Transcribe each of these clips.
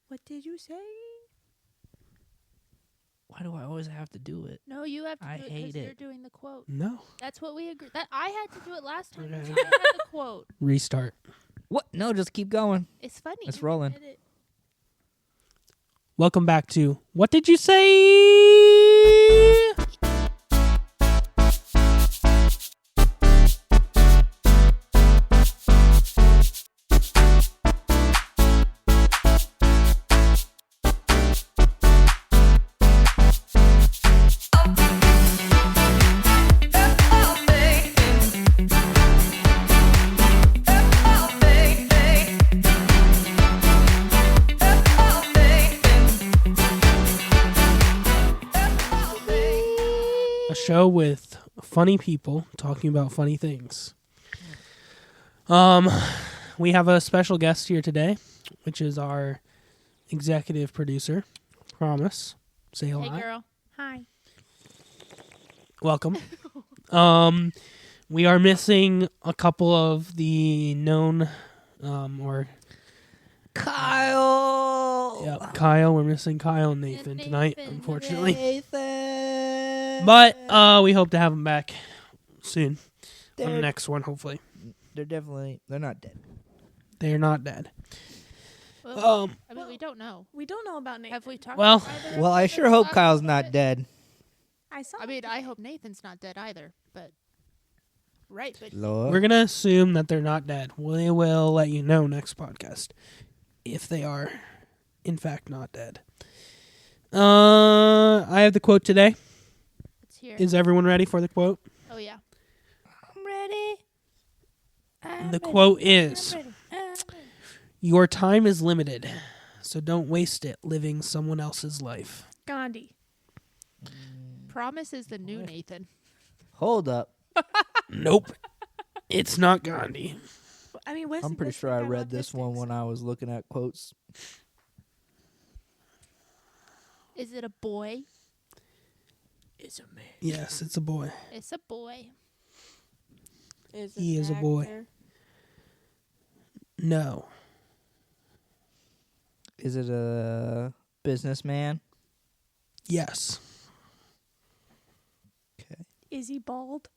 What did you say? Why do I always have to do it? No, you have to I do it hate because it. you're doing the quote. No. That's what we agreed. That I had to do it last time. Okay. I had the quote. Restart. What? No, just keep going. It's funny. It's You can rolling. edit. Welcome back to What Did You Say? A show with funny people talking about funny things. We have a special guest here today, which is our executive producer, Promise. Say Hey, hello. girl. Hi. Welcome. We are missing a couple of the known, or Kyle. yeah, Kyle. We're missing Kyle and Nathan And tonight, Nathan. unfortunately. Nathan. But we hope to have them back soon on the They're, next one. Hopefully, they're not dead. they are not dead. Well, I mean, we don't know. We don't know about Nathan. Have we talked? Well- about either Well, of I them sure in hope the Kyle's last not bit? dead. I saw. I mean, I hope Nathan's not dead either. But right, but Lord. We're gonna assume that they're not dead. We will let you know next podcast if they are, in fact, not dead. I have the quote today. it's here. Is everyone ready for the quote? Oh yeah. I'm ready. The quote is, "Your time is limited, so don't waste it living someone else's life." Gandhi. Promise is the new Nathan. Hold up. Nope, it's not Gandhi. I mean, what's I'm pretty what's sure the I guy read this one autistics? when I was looking at quotes. Is it a boy? It's a man. Yes, it's a boy. It's a boy. He is a boy. No. Is it a businessman? Yes. Okay. Is he bald?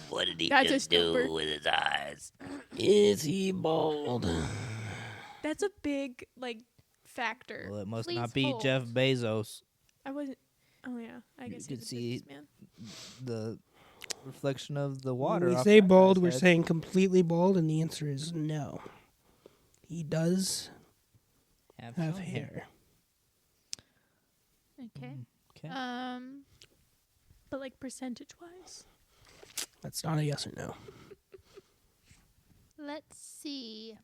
What did he That's just a scooper. with his eyes? Is he bald? That's a big factor. Well, it must Please not be hold. Jeff Bezos. I wasn't. Oh yeah, I guess could he's a see- businessman. The reflection of the When water. we off say that bald, guy's we're head. saying completely bald, and the answer is no. He does have some hair. Okay. Okay. But percentage wise, That's not a yes or no. Let's see.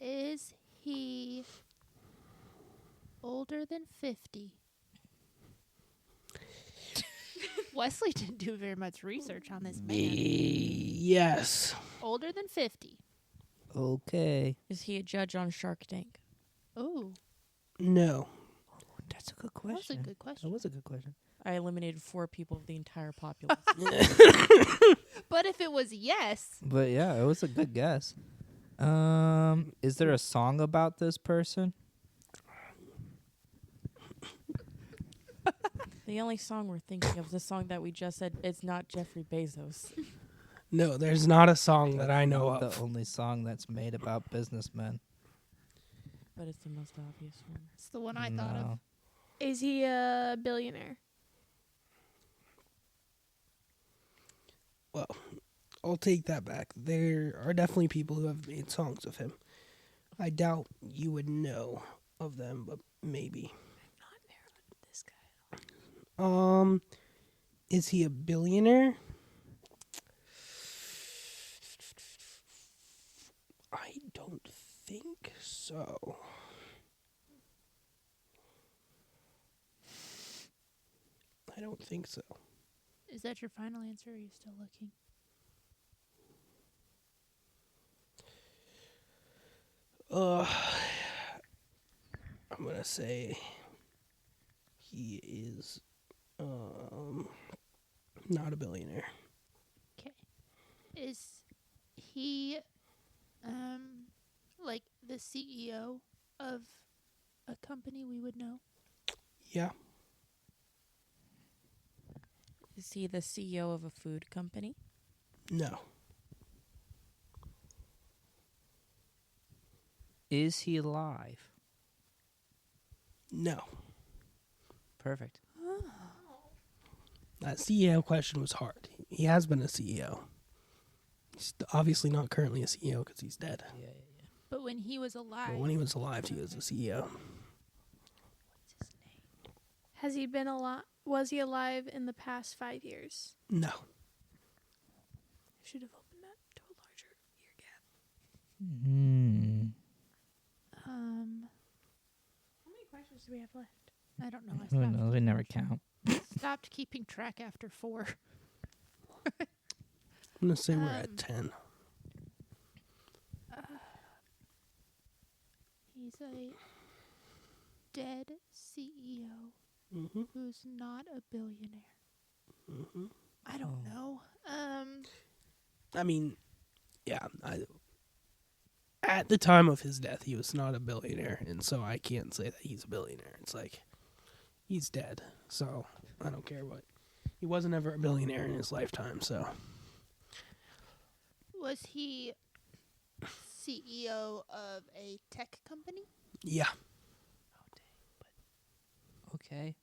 Is he older than 50? Wesley didn't do very much research on this man. Yes. Older than 50. Okay. Is he a judge on Shark Tank? Oh, No. That's a good that was a question. good That question. was a good question. I eliminated 4 people of the entire populace. But if it was yes, But yeah, it was a good guess. Is there a song about this person? The only song we're thinking of is the song that we just said. It's not Jeffrey Bezos. No, there's not a song that I know Not of. The only song that's made about businessmen. But it's the most obvious one. it's the one I thought of. No. is he a billionaire? Well, I'll take that back. There are definitely people who have made songs of him. I doubt you would know of them, but maybe. This guy. Is he a billionaire? I don't think so. I don't think so. Is that your final answer? Or are you still looking? I'm gonna say he is not a billionaire. Okay. Is he, like the CEO of a company we would know? Yeah. Is he the CEO of a food company? No. Is he alive? No. Perfect. That CEO question was hard. He has been a CEO. He's obviously not currently a CEO because he's dead. Yeah. But when he was alive, But when he was alive, he was a CEO. Has he been alive? Was he alive in the past 5 years? No. Should have opened that to a larger year gap. How many questions do we have left? I don't know. I Who knows? We never count. stopped keeping track after 4. I'm going to say we're at 10. He's a dead CEO Mm-hmm. who's not a billionaire. Mm-hmm. I don't know. I mean, yeah. At the time of his death, he was not a billionaire, and so I can't say that he's a billionaire. It's like, he's dead, so I don't care what. He wasn't ever a billionaire in his lifetime, so. Was he CEO of a tech company? Yeah. Okay.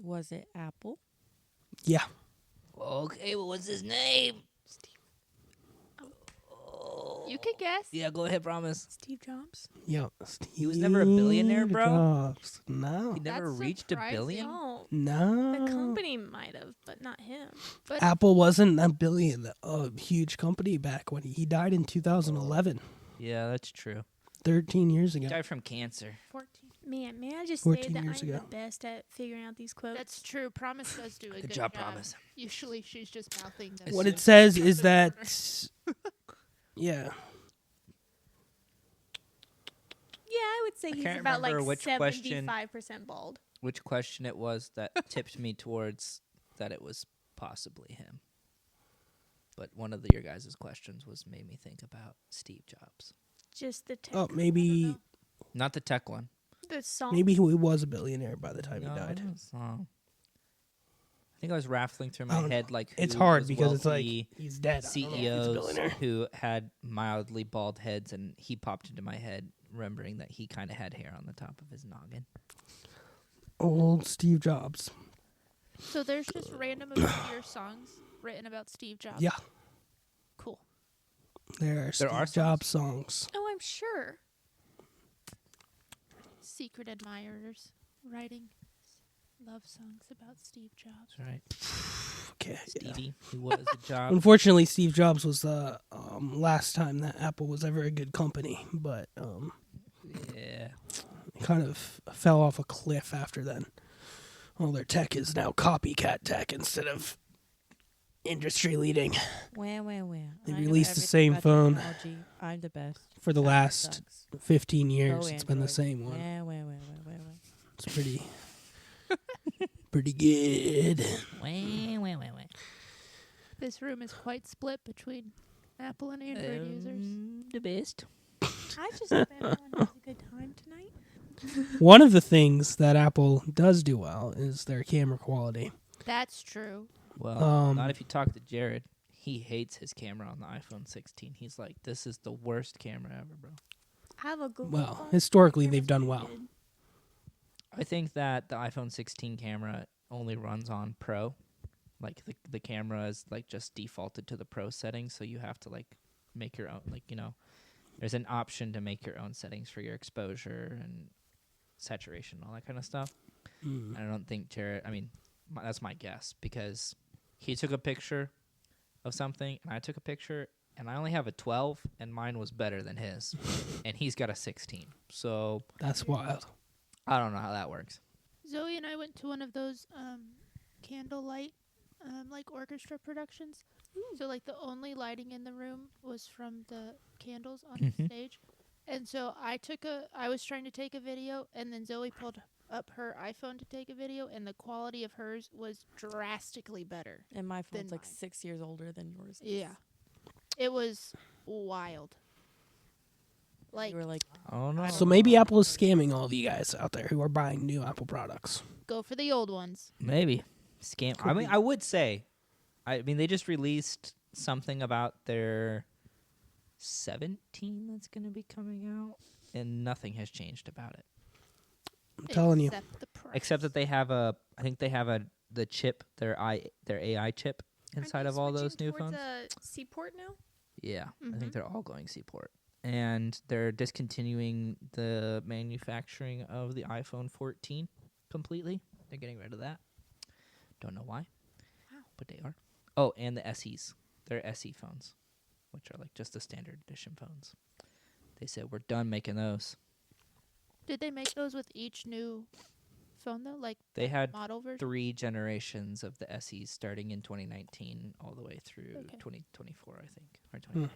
Was it Apple? Yeah. Okay, well, what's his name? You could guess. Yeah, go ahead, promise. Steve Jobs? Yeah. He was never a billionaire, bro? Jobs. No. He never That's reached a surprising. billion? No. No. The company might have, but not him. But Apple wasn't a huge company back when he died in 2011, Yeah, that's true. 13 years He ago. died from cancer. 14. Man, may I just say 14 that I'm years ago. the best at figuring out these quotes? that's true. Promise does do a good job, Promise. Usually she's just mouthing them. What it Assume- says From is the that, corner. yeah. Yeah, I would say I he's can't about like remember which question- 75% bald. Which question it was that tipped me towards that it was possibly him. But one of your guys' questions made me think about Steve Jobs. Just the tech. Oh, maybe Not the tech one. The song. he was a billionaire by the time he No, died. song. I think I was raffling through I my don't head like who It's hard was because it's like wealthy he's dead. I don't know if he's a CEOs billionaire. who had mildly bald heads, and he popped into my head remembering that he kind of had hair on the top of his noggin. Old Steve Jobs. So there's just random obscure songs written about Steve Jobs. Yeah, Cool. there are Steve are Jobs songs. Oh, I'm sure. Secret admirers writing love songs about Steve Jobs. That's right. Okay. Yeah. Stevie, who was a job. Unfortunately, Steve Jobs was the last time that Apple was ever a good company, but Yeah. it kind of fell off a cliff after then. All their tech is now copycat tech instead of industry leading. Wah. They I know released the everything same about phone. technology. I'm the best. For the Apple last sucks. 15 years. Go It's been the Android. same one. Wah. It's pretty good. Wah. This room is quite split between Apple and Android users. The best. I just hope everyone has a good time tonight. One of the things that Apple does do well is their camera quality. That's true. Well, not if you talk to Jared. He hates his camera on the iPhone 16. He's like, this is the worst camera ever, bro. I have a Google Well, phone. historically, My they've camera's done pretty well. good. I think that the iPhone 16 camera only runs on Pro. Like the camera is like just defaulted to the Pro settings, so you have to like make your own. Like there's an option to make your own settings for your exposure and saturation, all that kind of stuff. Mm. I don't think Jared. I mean, that's my guess because he took a picture of something and I took a picture and I only have a 12 and mine was better than his, and he's got a 16. So That's wild. I don't know how that works. Zoe and I went to one of those candlelight like orchestra productions. So like the only lighting in the room was from the candles on the Mhm. stage. And so I was trying to take a video, and then Zoe pulled up her iPhone to take a video, and the quality of hers was drastically better. And my Than phone's like mine. 6 years older than yours. Yeah. It was wild. Like, You were like, Oh no. So maybe Apple is scamming all of you guys out there who are buying new Apple products. go for the old ones. Maybe scam. Could I mean, be. I would say. I mean, they just released something about their 17 that's going to be coming out, and nothing has changed about it. I'm telling you. Except the price. Except that they have a. I think they have the chip, their AI chip inside of all those new phones. Seaport now. Yeah, I Mhm. think they're all going Seaport. And they're discontinuing the manufacturing of the iPhone 14 completely. They're getting rid of that. Don't know why. Wow. But they are. Oh, and the SEs. They're SE phones, which are like just the standard edition phones. They said, we're done making those. Did they make those with each new phone, though? Like, They had model version? 3 generations of the SEs starting in 2019 all the way through Okay. 2024, I think. Or 20.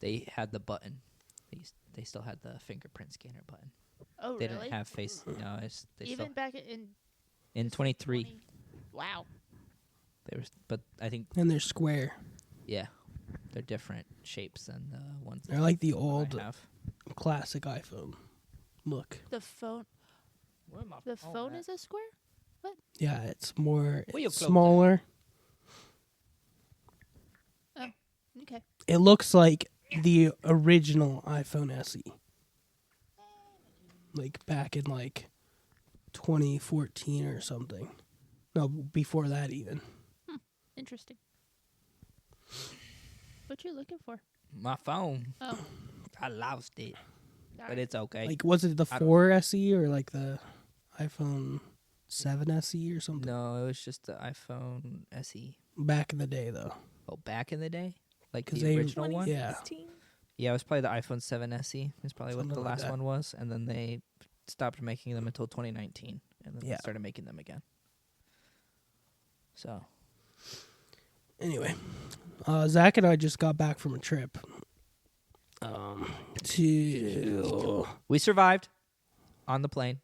They had the button. They still had the fingerprint scanner button. Oh, They really? didn't have face. No, they Even still back in in 23. 20 Wow. They were, but I think And they're square. yeah, they're different shapes than the ones. They're like the that old I have. classic iPhone look. The phone. Where am I- The oh, phone that- is a square. Yeah, it's more Will you close that? smaller. Okay. It looks like the original iPhone SE. Like back in like 2014 or something. No, before that even. Interesting. What you looking for? my phone. Oh, I lost it, but sorry. it's okay. Like was it the I don't- 4 SE or like the iPhone 7 SE or something? No, it was just the iPhone SE. Back in the day though. Oh, back in the day, like 'Cause the they- original one. Yeah. Yeah, it was probably the iPhone 7 SE. It's probably what Something the like last that. one was, and then they stopped making them until 2019, and then they Yeah. started making them again. So Anyway, Zach and I just got back from a trip. To we survived on the plane,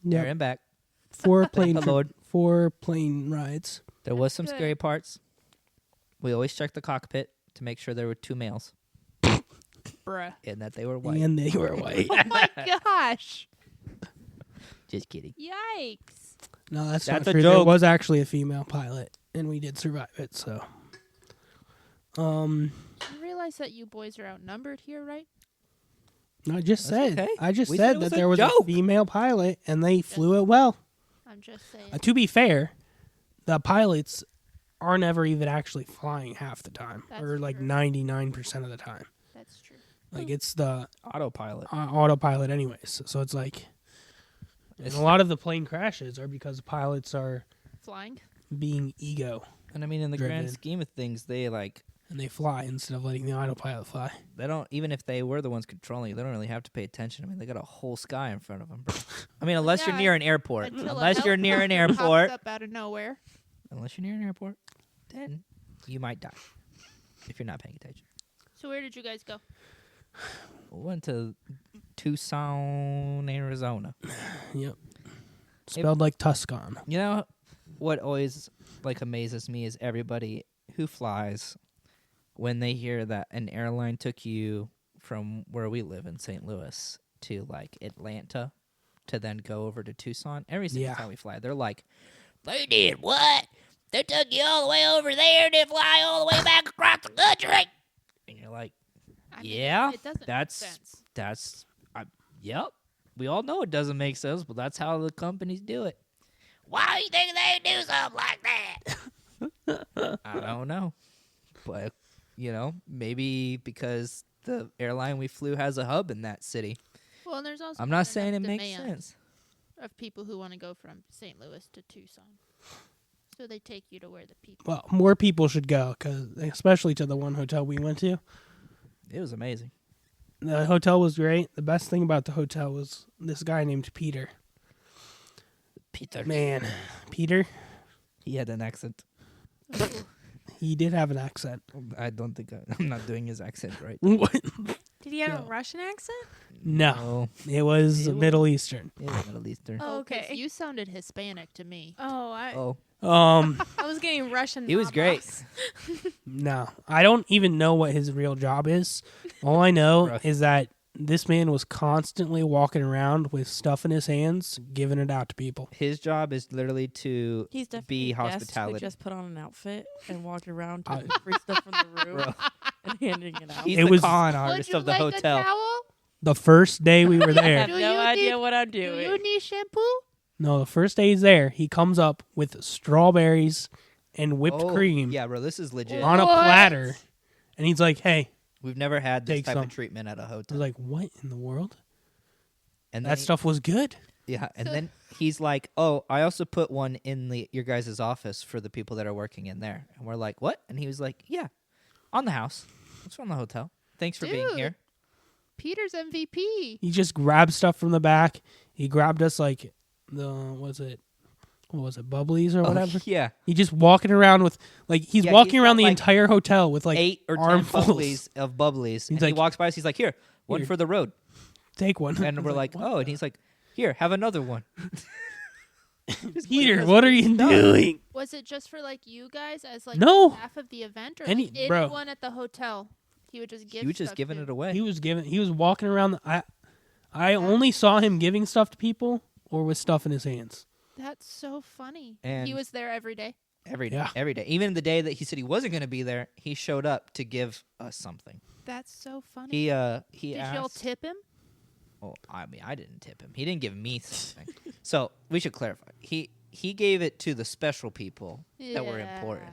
there yeah, and back. 4 plane the Lord. 4 plane rides. There was some Good. scary parts. We always checked the cockpit to make sure there were 2 males Bruh. and that they were white. And they were white. Oh my gosh. Just kidding. Yikes. No, that's That's not a true. There joke. was actually a female pilot, and we did survive it. So, You realize that you boys are outnumbered here, right? I just That's said, okay. I just We said it said was that a there was joke. a female pilot, and they flew it well. I'm just saying. To be fair, the pilots are never even actually flying half the time, That's or like true. 99% of the time. That's true. Like it's the Autopilot. autopilot, anyways. So it's like, and a lot of the plane crashes are because the pilots are Flying. being ego, And I mean, in the Driven. grand scheme of things, they like and they fly instead of letting the autopilot fly. they don't, even if they were the ones controlling it, they don't really have to pay attention. I mean, they got a whole sky in front of them. Bro. I mean, unless you're Yeah, near an airport. Until a Unless you're near an helicopter airport. pops up out of nowhere. Unless you're near an airport, then you might die if you're not paying attention. So where did you guys go? We went to Tucson, Arizona. Yep. Spelled like Tuscan. You know what always like amazes me is everybody who flies when they hear that an airline took you from where we live in St. Louis to like Atlanta to then go over to Tucson. Every single Yeah. time we fly, they're like, "They did what? They took you all the way over there and then fly all the way back across the country." And you're like, I mean, Yeah, it doesn't that's- make sense. "That's, yep." We all know it doesn't make sense, but that's how the companies do it. Why do you think they do something like that? I don't know. But, you know, maybe because the airline we flew has a hub in that city. Well, and there's also I'm not not saying it enough makes demand sense. of people who want to go from St. Louis to Tucson. So they take you to where the people. Well, more people should go, especially to the one hotel we went to. It was amazing. The hotel was great. The best thing about the hotel was this guy named Peter. Peter. Man, Peter, He had an accent. he did have an accent. I don't think I'm not doing his accent right. What? Did Did he have No. a Russian accent? No, it was It was- Middle Eastern. It was Middle Eastern. Oh, 'cause okay. You sounded Hispanic to me. Oh, Oh, I was getting Russian. he was mob great. boss. No, I don't even know what his real job is. All I know Rough. is that this man was constantly walking around with stuff in his hands, giving it out to people. His job is literally to He's definitely be a guest hospitality. who just put on an outfit and walked around I- taking free stuff from the room Bro. and handing it out. He's It the was- con Would artist you of the like hotel. a towel? The first day we were I there, have Do no you idea need- what I'm Do doing. you need shampoo? no, the first day he's there, he comes up with strawberries and whipped Oh, cream Yeah, bro, this is legit. on a What? platter, and he's like, "Hey," We've never had this Take type some. of treatment at a I hotel. was like, "What in the world?" and That stuff was good. Yeah, and So- then he's like, "Oh, I also put one in your guys' office for the people that are working in there." And we're like, "What?" And he was like, "Yeah, on the house. It's on the hotel. Thanks for being Dude. here." Peter's MVP. He just grabbed stuff from the back. He grabbed us like what was it, bubblies or whatever. Oh, yeah, He just walking around with he's Yeah, walking he's around got, the like, entire hotel with 8 or 10 armfuls. bubblies. And he like, walks by us. He's like, "Here, one "Here." for the road." Take one. And I we're was like, "What "Oh," and he's like, "Here, have another one." Peter, what are you doing?" Was it just for like you guys as like No. half of the event, or Any- like, bro. anyone at the hotel? He would just give. He was just stuff giving to? it away. He was walking around. I only saw him giving stuff to people or with stuff in his hands. That's so funny. And- he was there every day. Every day, Yeah. every day. Even the day that he said he wasn't going to be there, he showed up to give us something. That's so funny. He Did asked. y'all tip him? Oh, I mean, I didn't tip him. He didn't give me something. So we should clarify. He gave it to the special people that were Yeah. important.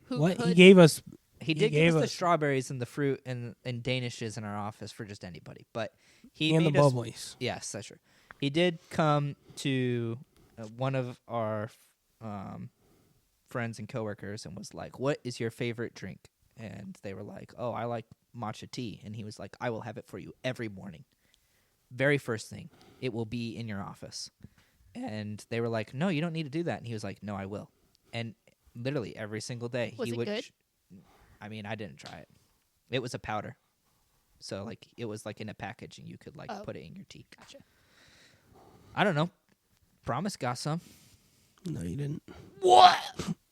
Who What he could- gave us? He He did give gave us the us- strawberries and the fruit and danishes in our office for just anybody. But he and the made us. bubblies. Yes, that's true. He did come to one of our friends and coworkers and was like, "What is your favorite drink?" And they were like, "Oh, I like matcha tea." And he was like, "I will have it for you every morning. Very first thing, it will be in your office." And they were like, "No, you don't need to do that." And he was like, "No, I will." And literally every single day Was he it would. good? I mean, I didn't try it. It was a powder, so like it was like in a package, and you could like Oh. put it in your tea. Gotcha. I don't know. Promise got some. No, you didn't. What?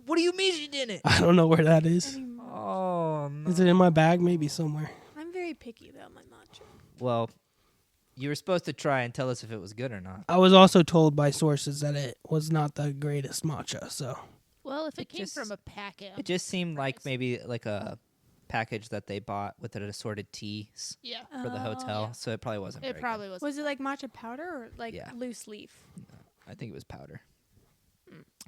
What do you mean you didn't? I don't know where that is. Anymore. Oh, no. Is it in my bag? Maybe somewhere. I'm very picky about my matcha. Well, you were supposed to try and tell us if it was good or not. I was also told by sources that it was not the greatest matcha. So Well, if it, It came just- from a packet, It just seemed like Surprise. maybe like a package that they bought with an assorted teas yeah, for the hotel, Yeah. so it probably wasn't. it very probably was. Was it like matcha powder or like Yeah. loose leaf? good. I think it was powder.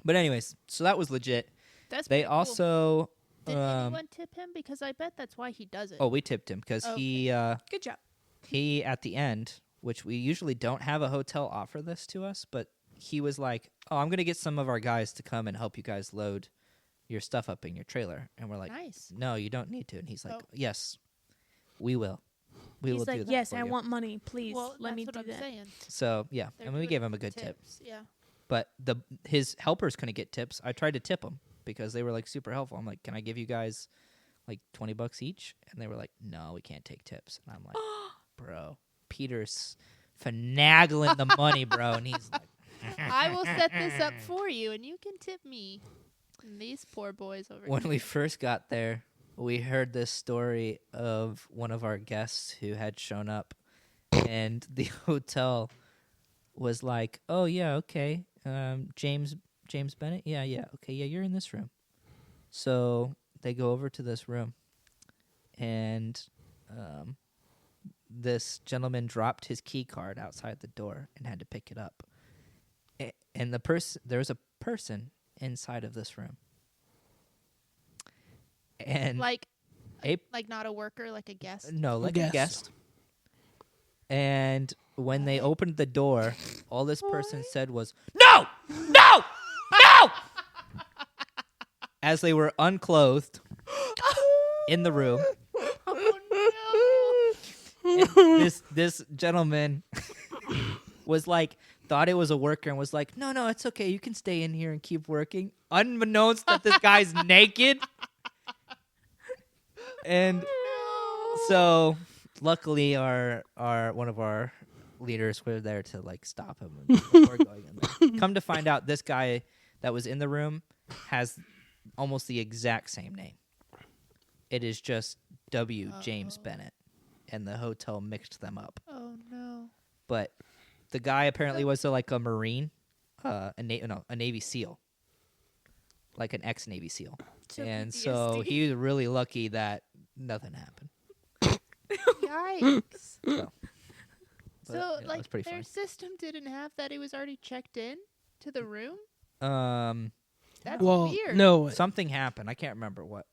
But anyways, so that was legit. That's They pretty cool. also. Did anyone tip him? Because I bet that's why he does it. Oh, we tipped him because Good job. he at the end, which we usually don't have a hotel offer this to us, but he was like, "Oh, I'm gonna get some of our guys to come and help you guys load your stuff up in your trailer," and we're like, Nice. "No, you don't need to." And he's like, Oh. "Yes, we will. We will He's do like, that yes, for I you." want money, please. Well, let me that's do what I'm that. saying. So yeah, They're I mean, we good gave him a good tip, tips. Yeah. but his helpers couldn't get tips. I tried to tip them because they were like super helpful. I'm like, "Can I give you guys like $20 each?" And they were like, "No, we can't take tips." And I'm like, "Bro, Peter's finagling the money, bro," and he's like. I will set this up for you, and you can tip me. And these poor boys over When here. we first got there, we heard this story of one of our guests who had shown up, and the hotel was like, "Oh yeah, okay, James Bennett, yeah, okay, yeah, you're in this room." So they go over to this room, and this gentleman dropped his key card outside the door and had to pick it up. And there was a person inside of this room. And like a not a worker, like a guest. no, like a guest. guest. And when they opened the door, all this person said was, "No! No! No!" As they were unclothed in the room. And this gentleman was like, thought it was a worker and was like, no, it's okay. You can stay in here and keep working. Unbeknownst that this guy's naked. And so luckily, our one of our leaders were there to like stop him before going in there. Come to find out, this guy that was in the room has almost the exact same name. It is just W. James Bennett, and the hotel mixed them up. Oh no. But the guy apparently was like a Marine, a Navy SEAL, like an ex-Navy SEAL. So And PTSD. so he was really lucky that nothing happened. Yikes. So, So, it was like, pretty their system didn't have that he was already checked in to the room? funny. That's Well, weird. no, Something happened. I can't remember what.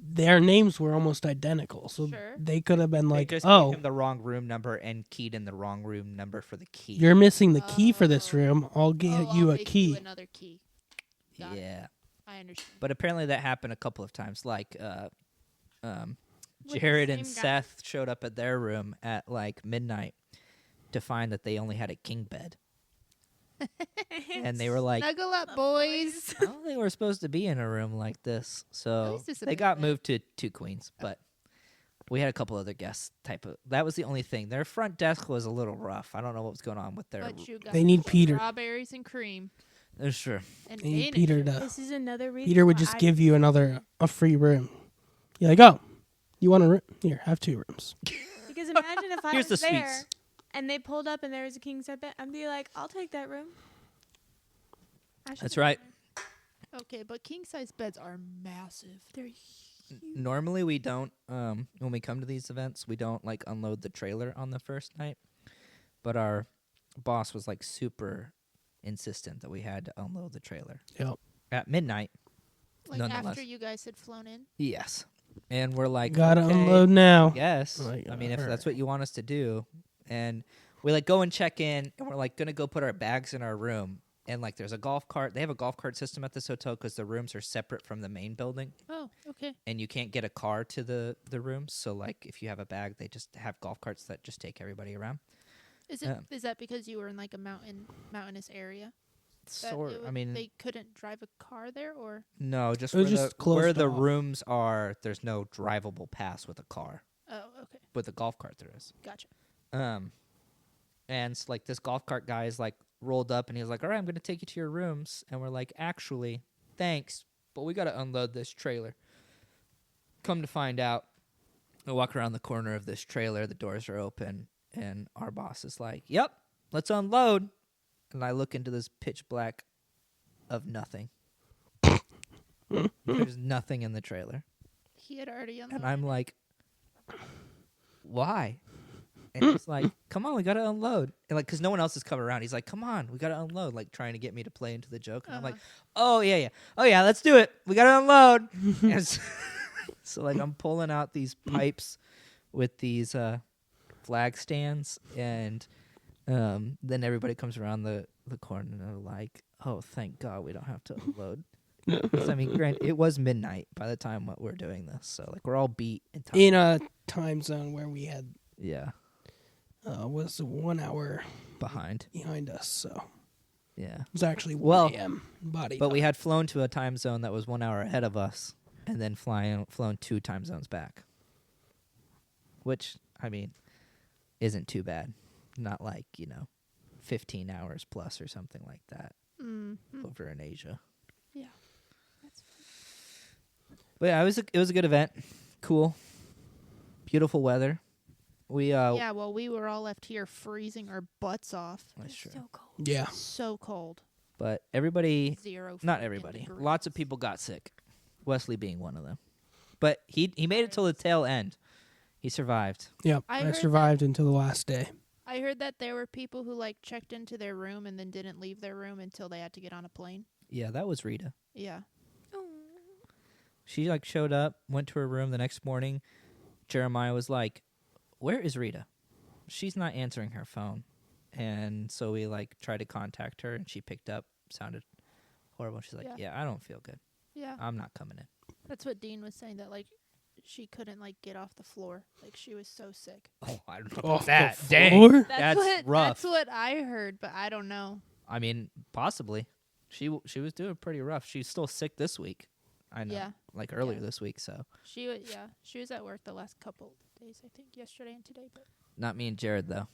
their names were almost identical, so Sure. they could have been like, They just "Oh, gave him the wrong room number and keyed in the wrong room number for the key. you're missing the key for this Oh. room. I'll get Oh, you I'll a make key." You another key. Got it. Yeah. I understand. But apparently that happened a couple of times. Like, With the Jared and same guy? Seth showed up at their room at like midnight to find that they only had a king bed. And they were like, Snuggle up, boys. I don't think we're supposed to be in a room like this. So least it's a they big got bed. moved to two queens. But we had a couple other guests that was the only thing. Their front desk was a little rough. I don't know what was going on with their. But you got They need Peter. strawberries and cream. Sure. And They need Danish. Peter to. This is another reason. Peter would why just I give you a free room. You're like, "Oh, you want a room? Here, have 2 rooms." Because imagine if I Here's was the there suites. and they pulled up and there was a king size bed, I'd be like, I'll take that room. I should That's be right. there. Okay, but king size beds are massive. They're Normally we don't when we come to these events, we don't like unload the trailer on the first night. But our boss was like super insistent that we had to unload the trailer Yep. at midnight. Like Nonetheless. after you guys had flown in. Yes. And we're like, Gotta okay, unload now. Yes. Like, I mean, if alright. that's what you want us to do. And we like go and check in, and we're like going to go put our bags in our room. And like there's a golf cart. They have a golf cart system at this hotel because the rooms are separate from the main building. Oh, okay. And you can't get a car to the rooms. So like if you have a bag, they just have golf carts that just take everybody around. Is that because you were in like a mountainous area? That Sort. it I would- mean, they couldn't drive a car there, or no, just It was where just where closed the off. rooms are. There's no drivable pass with a car. oh, okay, With a golf cart, there is. gotcha. And like this golf cart guy is like rolled up and he's like, "All right, I'm gonna take you to your rooms." And we're like, "Actually, thanks, but we gotta unload this trailer." Come to find out, we walk around the corner of this trailer. The doors are open, and our boss is like, "Yep, let's unload." And I look into this pitch black of nothing. There's nothing in the trailer, He had already unloaded. and I'm like, "Why?" And he's like, "Come on, we gotta unload." And like, cause no one else is coming around. He's like, "Come on, we gotta unload." Like trying to get me to play into the joke. And I'm like, "Oh yeah, oh yeah, let's do it. We gotta unload." And so like, I'm pulling out these pipes with these flag stands, and then everybody comes around the corner and they're like, "Oh, thank God we don't have to unload." 'Cause, I mean, granted, it was midnight by the time what we're doing this, so like we're all beat and tired. In a time zone where we had Yeah, was 1 hour behind. behind us, so it Yeah. was actually 1 Well, a.m. body. But we time. had flown to a time zone that was 1 hour ahead of us, and then flown 2 time zones back. Which, I mean, isn't too bad. Not like, 15 hours plus or something like that over in Asia. Yeah, that's But yeah, it was a good event. Cool. Beautiful weather. We yeah. Well, we were all left here freezing our butts off. That's true. so cold. Yeah. So cold. But everybody, 0. not freaking everybody. degrees. Lots of people got sick. Wesley being one of them. But he made it till the tail end. He survived. Yep. I I heard survived until the last day. I heard that there were people who like checked into their room and then didn't leave their room until they had to get on a plane. Yeah, that was Rita. Yeah. She like showed up, went to her room the next morning. Jeremiah was like, "Where is Rita? She's not answering her phone." And so we like tried to contact her, and she picked up. Sounded horrible. She's like, Yeah. "Yeah, I don't feel good. Yeah. I'm not coming in." That's what Dean was saying, that like she couldn't like get off the floor. Like she was so sick. Oh, I don't Off the that. floor? Dang, That's that's rough. That's what I heard, but I don't know. I mean, possibly. She was doing pretty rough. She's still sick this week. I know. Yeah. Like earlier Yeah. this week, so. She was at work the last couple days, I think, yesterday and today. But Not me and Jared, though.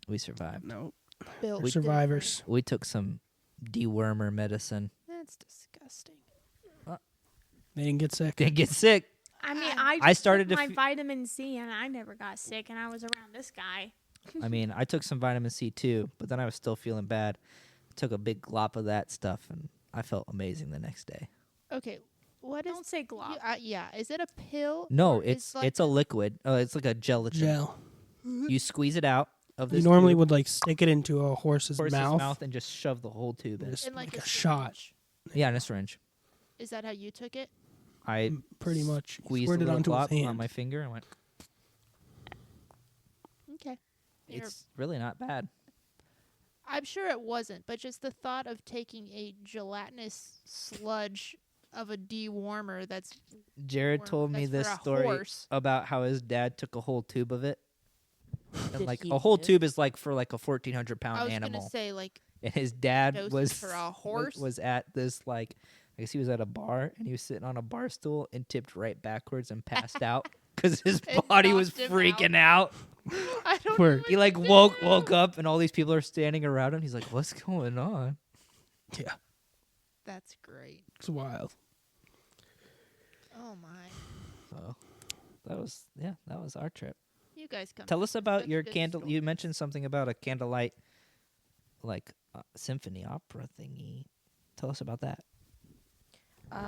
We survived. No, Bill we're survivors. We took some dewormer medicine. That's disgusting. They didn't get sick. Didn't get sick. I mean, I I I started took to my fe- vitamin C and I never got sick, and I was around this guy. I mean, I took some vitamin C too, but then I was still feeling bad. Took a big glop of that stuff, and I felt amazing the next day. Okay, what is? Don't say glop. Yeah, is it a pill? No, or it's like a liquid. It's like a gelatin. Gel. You squeeze it out of You this. normally tube, would like stick it into a horse's horse's mouth. and just shove the whole tube in. Just in like like a shot. syringe? Yeah, in a syringe. Is that how you took it? I Pretty much. He squeezed a squirted little onto his glop on hand. my finger and went. Okay. You're- It's really not bad. I'm sure it wasn't, but just the thought of taking a gelatinous sludge of a dewormer that's Jared told me that's this for a story horse. about how his dad took a whole tube of it. And Did like he a whole live? tube is like for like a 1,400 I pound was animal. gonna say like And his dad doses was for a horse? was at this like I guess he was at a bar and he was sitting on a bar stool and tipped right backwards and passed out because his It body was knocked him freaking out. I don't Word. know He like woke up and all these people are standing around him. He's like, "What's going on?" Yeah, That's great. it's wild. Oh my. So that was our trip. You guys come. Tell us about Such your good candle. You stories. mentioned something about a candlelight, like symphony opera thingy. Tell us about that.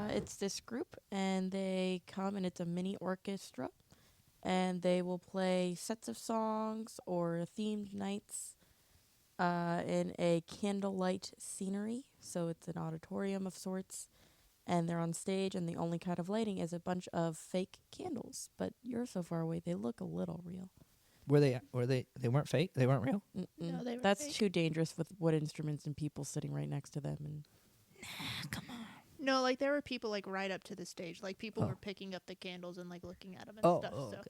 It's this group, and they come, and it's a mini orchestra, and they will play sets of songs or themed nights in a candlelight scenery. So it's an auditorium of sorts, and they're on stage, and the only kind of lighting is a bunch of fake candles. But you're so far away, they look a little real. Were they weren't fake? They weren't real? Mm-mm. No, they were That's fake. too dangerous with wood instruments and people sitting right next to them. And No, like there were people like right up to the stage. Like people Oh. were picking up the candles and like looking at them and Oh, stuff. oh, so okay.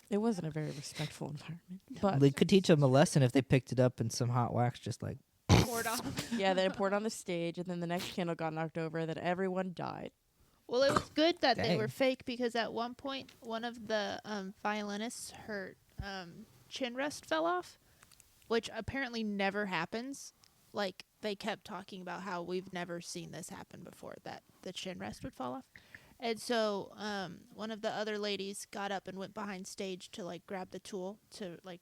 it wasn't a very respectful environment. But They could teach them a lesson if they picked it up in some hot wax, just like poured on. yeah, then it poured on the stage, and then the next candle got knocked over, then everyone died. Well, it was good that they were Dang. fake because at one point one of the violinists, her chin rest fell off, which apparently never happens. Like they kept talking about how we've never seen this happen before, that the chin rest would fall off. And so one of the other ladies got up and went behind stage to like grab the tool to like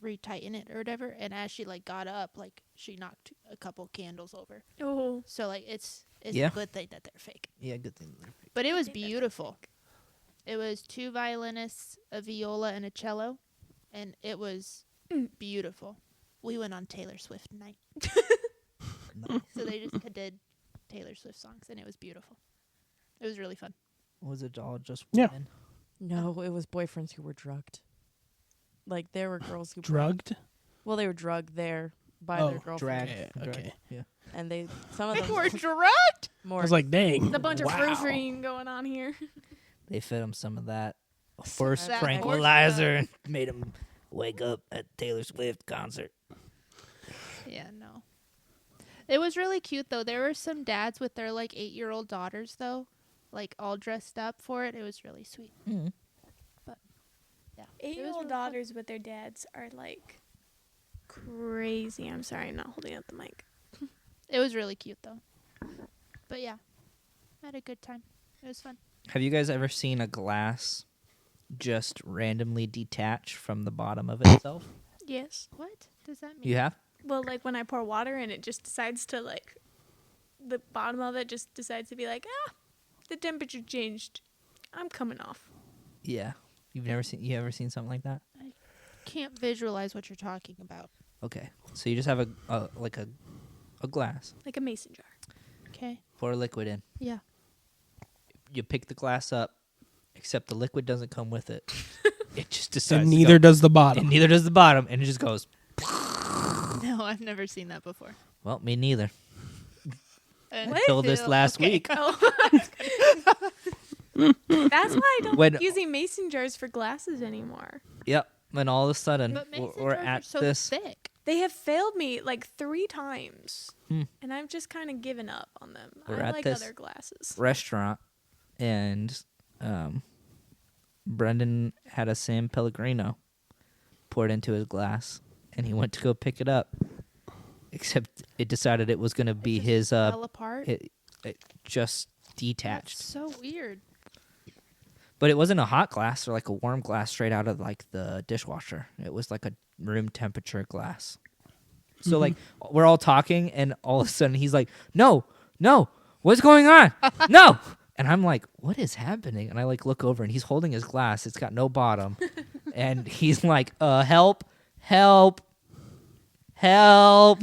retighten it or whatever. And as she like got up, like she knocked a couple candles over. Oh, So like it's Yeah. a good thing that they're fake. yeah, good thing. they're fake. But it was think that's beautiful. It was two violinists, a viola, and a cello, and it was beautiful. We went on Taylor Swift night, Nice. so they just did Taylor Swift songs, and it was beautiful. It was really fun. Was it all just Yeah. women? No, it was boyfriends who were drugged. Like there were girls who Drugged. Well, they were drugged there by Oh, their girlfriend, Drag. Yeah, drag, okay. Yeah. and they some of They them were drugged. I more. was like, dang. there's a bunch of wow. proofreading going on here. They fed him some of that horse That tranquilizer and made him wake up at Taylor Swift concert. Yeah, no. It was really cute though. There were some dads with their like 8-year-old daughters though, like all dressed up for it. It was really sweet. Mm-hmm. Yeah. 8-year-old really fun. daughters with their dads are like crazy. I'm sorry, I'm not holding up the mic. It was really cute though. But yeah, I had a good time. It was fun. Have you guys ever seen a glass just randomly detach from the bottom of itself? Yes. What does that mean? You have? Well, like when I pour water and it just decides to like, the bottom of it just decides to be like, the temperature changed. I'm coming off. Yeah. You ever seen something like that? Can't visualize what you're talking about. Okay. So you just have a glass, Like a mason jar. Okay. pour a liquid in. Yeah. You pick the glass up, except the liquid doesn't come with it. It just decides And to neither go. does the And bottom. neither does the bottom, and it just goes. No, I've never seen that before. Well, me neither. And Until this still- last okay. week. Oh. That's why I don't When- like using mason jars for glasses anymore. Yep. And all of a sudden, But mason we're jars are at so this. thick. They have failed me like 3 times. Hmm. And I've just kind of given up on them. We're I at like this other glasses. restaurant, and Brendan had a San Pellegrino poured into his glass, and he went to go pick it up. Except it decided it was going to be It just his. fell apart. It just detached. That's so weird. But it wasn't a hot glass or like a warm glass straight out of like the dishwasher. It was like a room temperature glass. So like we're all talking, and all of a sudden he's like, "No, what's going on? No!" And I'm like, "What is happening?" And I like look over, and he's holding his glass. It's got no bottom, and he's like, help, help, help!"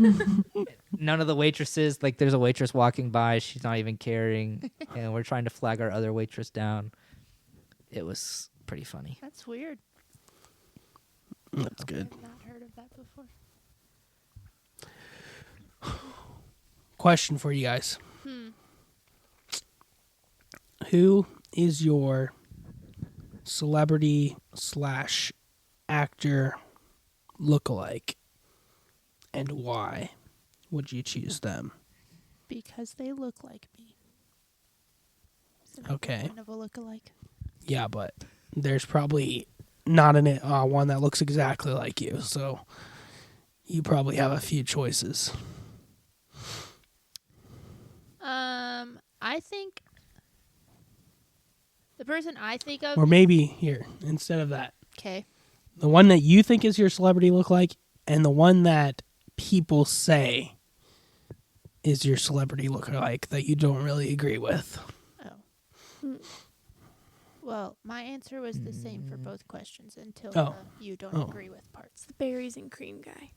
None of the waitresses, like, there's a waitress walking by. She's not even caring, and we're trying to flag our other waitress down. It was pretty funny. That's weird. That's good. I've not heard of that before. Question for you guys. Who is your celebrity / actor lookalike, and why would you choose them? Because they look like me. So Okay. kind of a look-alike. Yeah, but there's probably not one that looks exactly like you, so you probably have a few choices. I think the person I think of. Or maybe, here, instead of that, Okay. the one that you think is your celebrity lookalike, and the one that people say is your celebrity lookalike that you don't really agree with. Oh. Well, my answer was the same for both questions until Oh. you don't Oh. agree with parts. The berries and cream guy.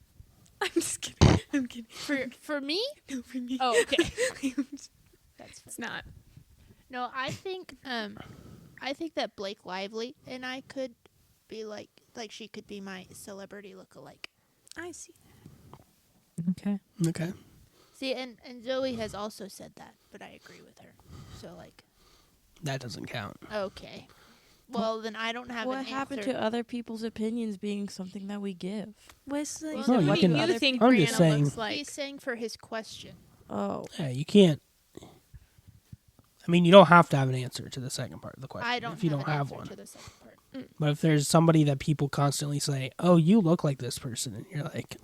I'm just kidding. I'm kidding. For me? No, for me. Oh, okay. That's It's not. No, I think that Blake Lively and I could be like she could be my celebrity lookalike. I see. Okay. Okay. See, and Zoe has also said that, but I agree with her. So like, That doesn't count. okay. Well, then I don't have What an happened answer. to other people's opinions being something that we give? Wesley, Well, so no, what you do can- you think I'm Brianna just saying- looks like? He's saying for his question. Oh, Yeah, you can't. I mean, you don't have to have an answer to the second part of the question I don't. if you have don't an have answer one. to the second part. But if there's somebody that people constantly say, "Oh, you look like this person," and you're like,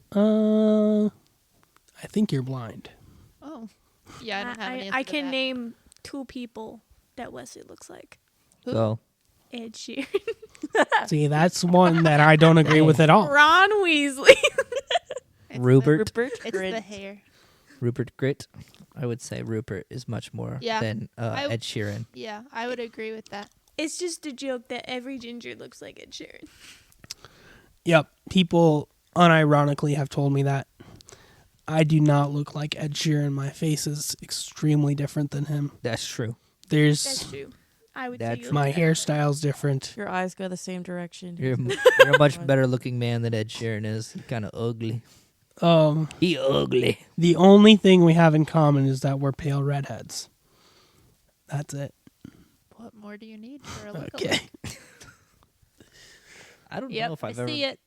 I think you're blind." Oh, yeah, I don't have an answer. I to can that. name 2 people that Wesley looks like. Who? Go. Ed Sheeran. See, that's one that I don't agree with at all. Ron Weasley. It's Rupert. It's the hair. Rupert Grit. I would say Rupert is much more Yeah. than Ed Sheeran. Yeah, I would agree with that. It's just a joke that every ginger looks like Ed Sheeran. Yep, people unironically have told me that. I do not look like Ed Sheeran. My face is extremely different than him. That's true. That's true. I would say That's you look My better. hairstyle's different. your eyes go the same direction. You're a much better looking man than Ed Sheeran is. He's kind of ugly. He ugly. The only thing we have in common is that we're pale redheads. That's it. What more do you need for a look? Okay. I don't Yep, know if I've I ever see it.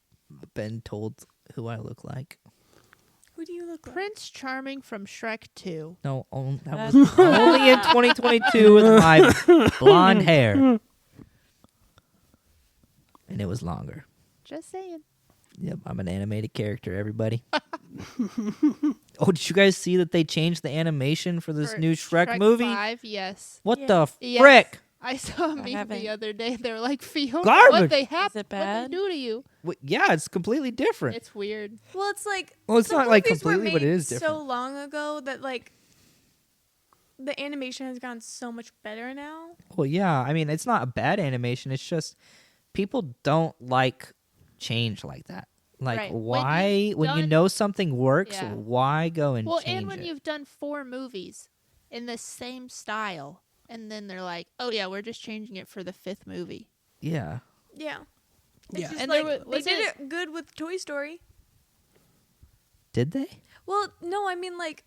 been told who I look like. Who do you look like? Prince Charming from Shrek 2. No, that That's was only in 2022 with my blonde hair. And it was longer. Just saying. Yep, I'm an animated character, everybody. Oh, did you guys see that they changed the animation for this For new Shrek movie? 5, yes. What Yeah. the Yes. frick? I saw a meme haven't. the other day. They were like, Fiona, Garbage. what they have, Is it what they bad? do to you. Yeah, it's completely different. It's weird. Well, it's like Well, it's some not, like, movies were completely, but it made is different. so long ago that like the animation has gotten so much better now. Well, yeah, I mean, it's not a bad animation. It's just people don't like change like that. Like, Right. When why, you've when you done- know something works, Yeah. why go and Well, change and when it? you've done 4 movies in the same style, and then they're like, oh, yeah, we're just changing it for the 5th movie. Yeah. Yeah. It's Yeah. just And like there they was did it- it good with Toy Story. Did they? Well, no, I mean like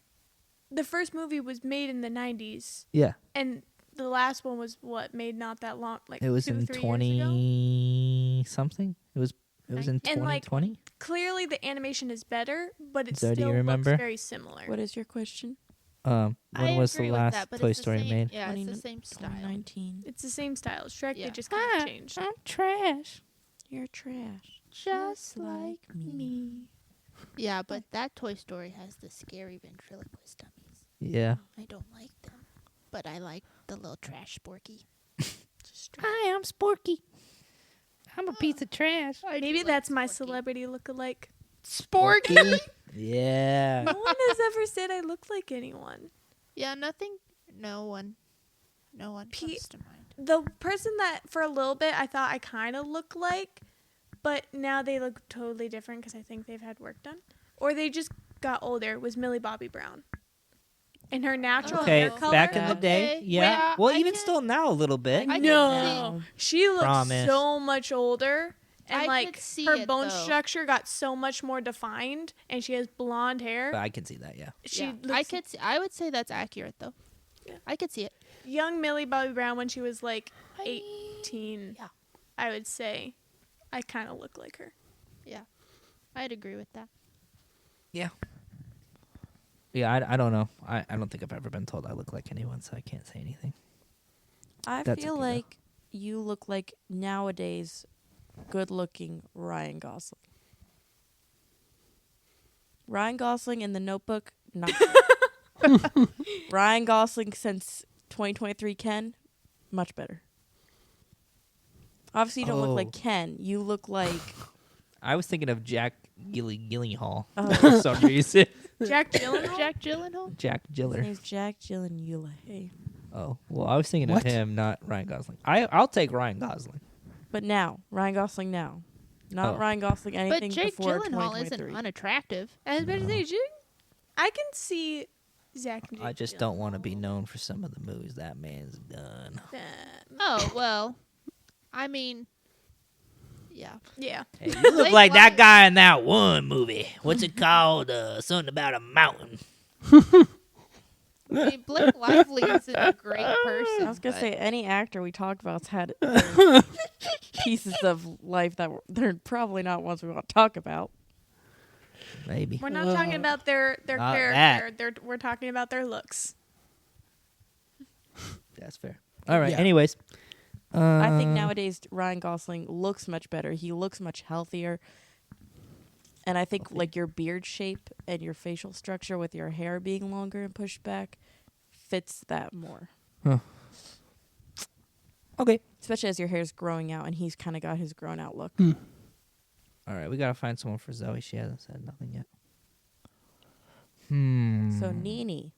the first movie was made in the 90s Yeah. and the last one was what made not that long like It was 2-3 in years ago. 20 something. It was in And, like, 2020. Clearly the animation is better, but it Zoe, do you still remember? looks very similar. What is your question? When I was agree the with last that, but Toy it's the Story same, made? Yeah, it's the same style. 2019. It's the same style as Shrek. Yeah. They just kind of changed. I'm trash. You're trash. Just like me. Yeah, but that Toy Story has the scary ventriloquist dummies. Yeah. I don't like them, but I like the little trash Sporky. Hi, I'm Sporky. I'm a piece of trash. Maybe that's my celebrity look-alike. Sporky. Yeah. No one has ever said I look like anyone. Yeah, nothing. No one Pe- comes to mind. The person that for a little bit I thought I kind of look like, but now they look totally different because I think they've had work done, or they just got older. Was Millie Bobby Brown. In her natural Okay, hair color, back in the Okay. day, yeah. Yeah, Well, I even can- still now, a little bit. I no, she looks Promise. so much older, and I like could see her it, bone though. structure got so much more defined, and she has blonde hair. But I can see that, yeah. She Yeah, looks I would say that's accurate though. Yeah. I could see it. young Millie Bobby Brown when she was like 18. Yeah. I would say I kind of look like her. I'd agree with that. Yeah, I don't know. I don't think I've ever been told I look like anyone, so I can't say anything. I That's feel okay, though. like you look like nowadays good-looking Ryan Gosling. Ryan Gosling in The Notebook, not good. Ryan Gosling since 2023 Ken, much better. Obviously, you don't look like Oh. Ken. You look like I was thinking of Jack Gyllenhaal Oh. for some reason. Jack Gyllenhaal. Jack Gyllenhaal. Jack his Giller. name's Jack Gyllenhaal. Hey. Oh, well, I was thinking What? of him, not Ryan Gosling. I'll take Ryan Gosling. But now, Ryan Gosling now. Not Oh. Ryan Gosling anything But Jake before Gyllenhaal isn't 2023. unattractive. I was about to say, I can see Zach. and I Jake just don't want to be known for some of the movies that man's done. Gyllenhaal. Oh well, I mean, yeah. Yeah. Hey, you look Blake like that Lively- guy in that one movie. What's it called? Something about a mountain. I mean, Blake Lively isn't a great person. I was gonna but- say any actor we talked about's had pieces of life that they're probably not ones we want to talk about. Maybe. We're not talking about their Not character. We're talking about their looks. That's fair. All right. Yeah. Anyways. I think nowadays Ryan Gosling looks much better. He looks much healthier. And I think like your beard shape and your facial structure with your hair being longer and pushed back fits that more. Okay. Especially as your hair's growing out and he's kind of got his grown out look. All right. We got to find someone for Zoe. She hasn't said nothing yet. So Nene,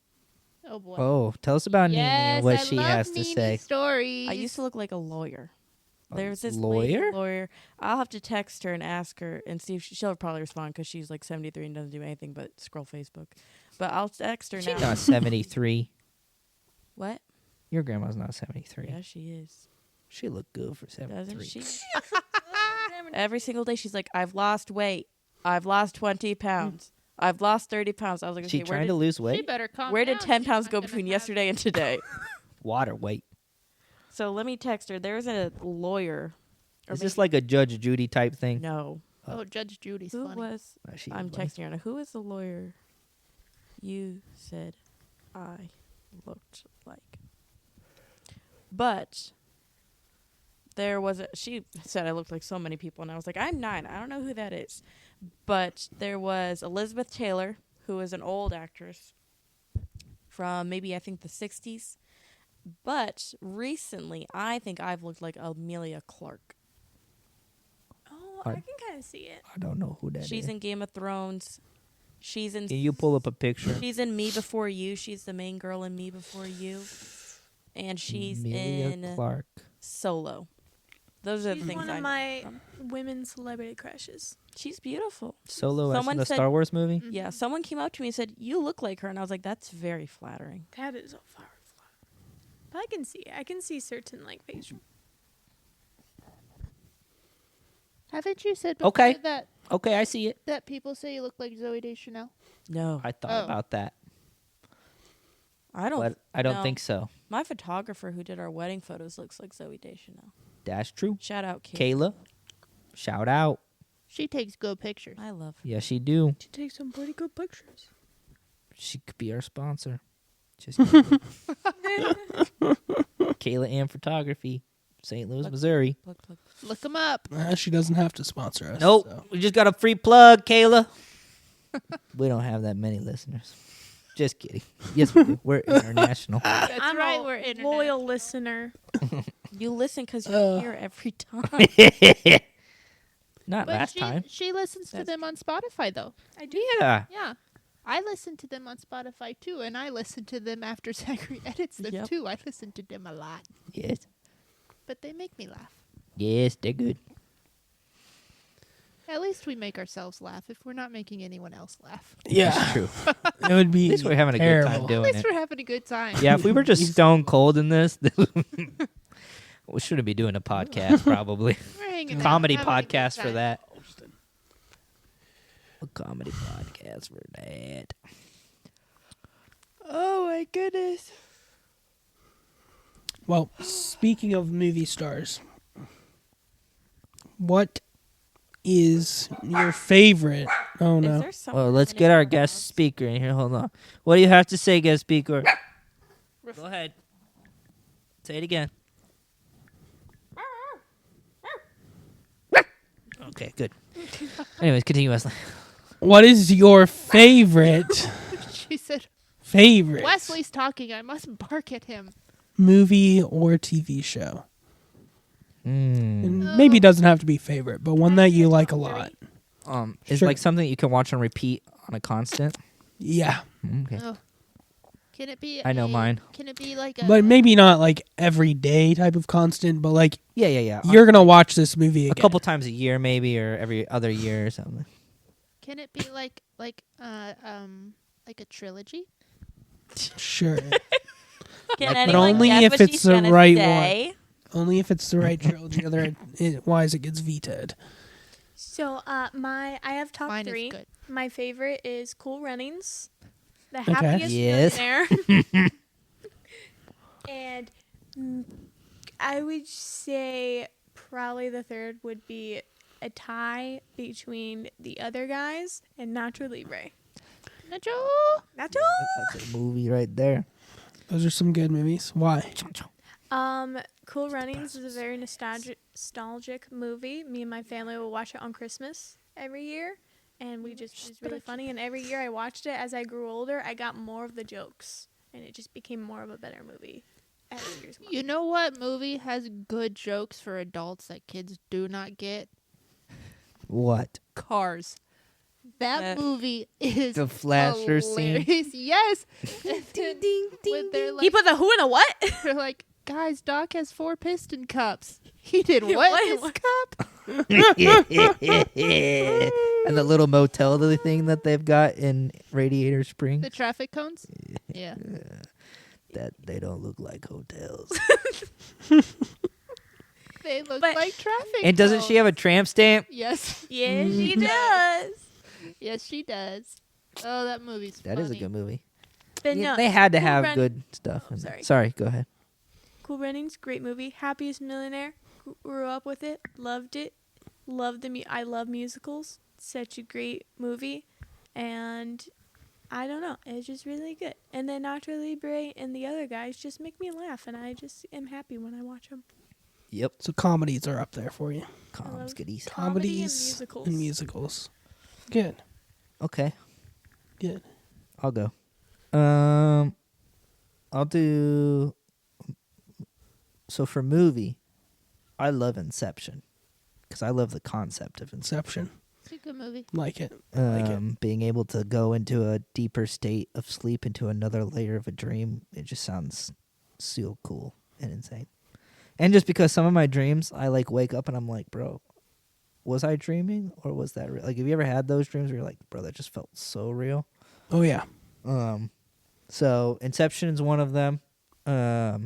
Oh boy. Oh, tell us about Nene yes, and what I she love has to Nene's say. I Stories. used to look like a lawyer. A There's this lawyer? lady lawyer. I'll have to text her and ask her and see if she'll probably respond because she's like 73 and doesn't do anything but scroll Facebook. But I'll text her She's now. not 73. What? Your grandma's not 73. Yeah, she is. She looked good for 73. Doesn't she? Every single day she's like, I've lost weight. I've lost 20 pounds. I've lost 30 pounds. I was like, She okay, where trying to did, lose She weight? better calm where did down. 10 She's pounds not go gonna between have- yesterday and today? Water weight. So let me text her. There's a lawyer. Or Is this maybe- like a Judge Judy type thing? No. Oh, Judge Judy's Who funny. was... She I'm was like- texting her now. Who is the lawyer you said I looked like? But there was a... She said I looked like so many people, and I was like, I'm 9. I don't know who that is. But there was Elizabeth Taylor, who is an old actress from maybe, I think, the 60s. But recently, I think I've looked like Amelia Clark. Oh, I- I can kind of see it. I don't know who that is. She's in Game of Thrones. She's in... Can you pull up a picture? She's in Me Before You. She's the main girl in Me Before You. And she's Amelia in Clark. Solo. Those are the She's things one I of know my from. women celebrity crushes. She's beautiful. Solo as in Someone the said- Star Wars movie? Yeah, someone came up to me and said, "You look like her." And I was like, "That's very flattering." That is a flower. But I can see it. I can see certain like facial. Haven't you said before Okay. that Okay, I see it. that people say you look like Zoe Deschanel? No, I thought Oh. about that, I don't. but I don't no. think so. My photographer who did our wedding photos looks like Zoe Deschanel. That's true. Shout out, Kate. Kayla, shout out. She takes good pictures. I love her. Yes, she do. She takes some pretty good pictures. She could be our sponsor. Just kidding. Kayla Ann Photography, St. Louis, Missouri. Plug, plug. Look them up. She doesn't have to sponsor us. Nope, so. we just got a free plug, Kayla. We don't have that many listeners. Just kidding. Yes, we do. We're international. That's I'm right. a We're internet. loyal listener. You listen because you're here every time. Not But last time. she listens to That's them on Spotify though. I do. Yeah. Yeah. I listen to them on Spotify too, and I listen to them after Zachary edits them Yep. too. I listen to them a lot, Yes. but they make me laugh. Yes, they're good. At least we make ourselves laugh if we're not making anyone else laugh. Yeah, That's true. it would be. At least we're having a good terrible. time At doing least it. we're having a good time. Yeah, if we were just stone cold in this, we shouldn't be doing a podcast probably. We're hanging out, Comedy having a good podcast for time. that. A comedy podcast for that. Oh my goodness. Well, speaking of movie stars, what is your favorite? Oh Is no, there someone Well, let's in get it our that guest loves- speaker in here. Hold on. What do you have to say, guest speaker? Go ahead. Say it again. Okay, good. Anyways, continue, Wesley. what is your favorite She said, favorite Wesley's talking. I must bark at him. movie or TV show? Mm. And maybe it doesn't have to be favorite, but one that you like a lot. Is Sure. like something you can watch and repeat on a constant. Yeah, Okay. Oh. Can it be? I know mine. Can it be like a? but maybe not like every day type of constant, but like Yeah. you're gonna watch this movie a again. couple times a year, maybe, or every other year or something. Can it be like a trilogy? Sure. Can But anyone only guess if what it's she's the gonna right say? Only if it's the right trilogy, otherwise it gets vetoed. So, I have top Mine 3. is good. My favorite is Cool Runnings, the Okay. happiest Yes. millionaire. And I would say probably the third would be a tie between the other guys and Nacho Libre. Nacho. Nacho. That's a movie right there. Those are some good movies. Why? Cool Runnings is a very nostalgic movie. Me and my family will watch it on Christmas every year, and it's really funny. And every year I watched it. As I grew older, I got more of the jokes, and it just became more of a better movie as years went on. You know what movie has good jokes for adults that kids do not get? What? Cars. That movie is The flasher scene? hilarious. Yes. Ding, ding, When they're He put the who in a what? they're like, guys, Doc has 4 piston cups. He did what? What? In his cup? And the little motel thing that they've got in Radiator Springs. The traffic cones? Yeah. That they don't look like hotels. They look But- like traffic And doesn't she have a tramp stamp? Yes. Yeah, she does. Yes, she does. Oh, that movie's That funny. is a good movie. But Yeah, no, they had to Cool have Run- good stuff. in there. sorry. Sorry, go ahead. Cool Runnings, great movie. Happiest Millionaire, grew up with it, loved it, loved I love musicals. Such a great movie, and I don't know, it's just really good. And then Nacho Libre and the other guys just make me laugh, and I just am happy when I watch them. Yep. So comedies are up there for you. Comms goodies. Comedy and Comedies musicals. and musicals. Good. Okay, Good. I'll go. I'll do. So for movie, I love Inception because I love the concept of Inception. Inception. It's a good movie. Like it. Like it. Being able to go into a deeper state of sleep, into another layer of a dream, it just sounds so cool and insane. And just because some of my dreams, I like wake up and I'm like, bro, was I dreaming or was that real? Like, have you ever had those dreams where you're like, bro, that just felt so real? Oh yeah. So Inception is one of them. I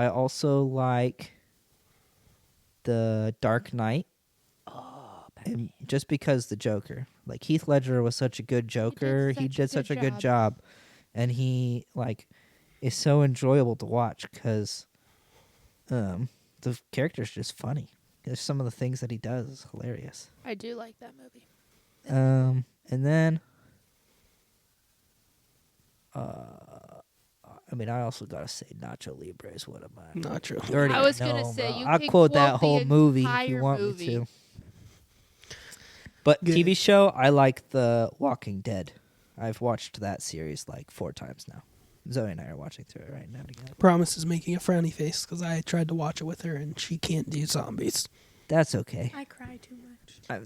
also like The Dark Knight. And just because the Joker, like Heath Ledger was such a good Joker, he did such a good job, and he like is so enjoyable to watch because the character's just funny. There's some of the things that he does is hilarious. I do like that movie. And then I mean, I also gotta say Nacho Libre is one of mine. Not true. You already I was know, gonna say bro. you I'll could quote that quote whole the movie if you entire want movie. me to. But Good. TV show, I like The Walking Dead. I've watched that series like 4 times now. Zoe and I are watching through it right now together. Promise is making a frowny face because I tried to watch it with her and she can't do zombies. That's okay. I cry too much.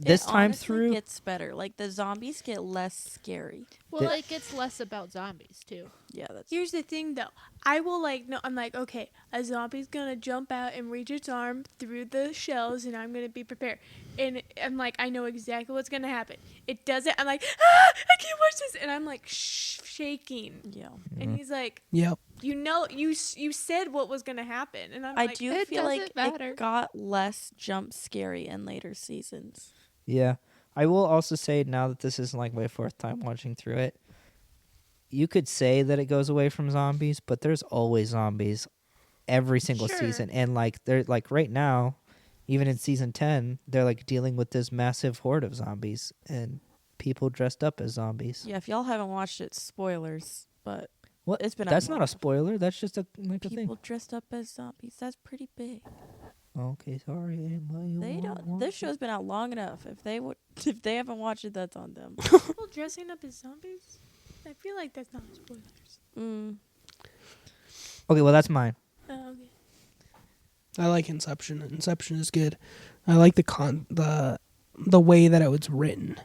This It time honestly through, gets better. Like the zombies get less scary. Well, it gets less about zombies too. Yeah, that's Here's the thing, though. I will I'm like, okay, a zombie's gonna jump out and reach its arm through the shells, and I'm gonna be prepared. And I'm like, I know exactly what's gonna happen. It doesn't. I'm like, I can't watch this, and I'm like, shaking. yeah. And he's like, Yep. you know, you said what was gonna happen, and I'm I like, do it feel like doesn't matter. it got less jump scary in later seasons. yeah. I will also say now that this isn't like my 4th time watching through it, you could say that it goes away from zombies, but there's always zombies every single Sure. season. And like they're like right now, even in season 10, they're like dealing with this massive horde of zombies and people dressed up as zombies. Yeah, if y'all haven't watched it, spoilers. But What? it's been. That's out not long a spoiler. That's just a thing. People dressed up as zombies. That's pretty big. Okay, sorry. They don't. This show's been out long enough. If they haven't watched it, that's on them. people dressing up as zombies. I feel like that's not spoilers. Okay, well that's mine. Okay. I like Inception. Inception is good. I like the way that it was written.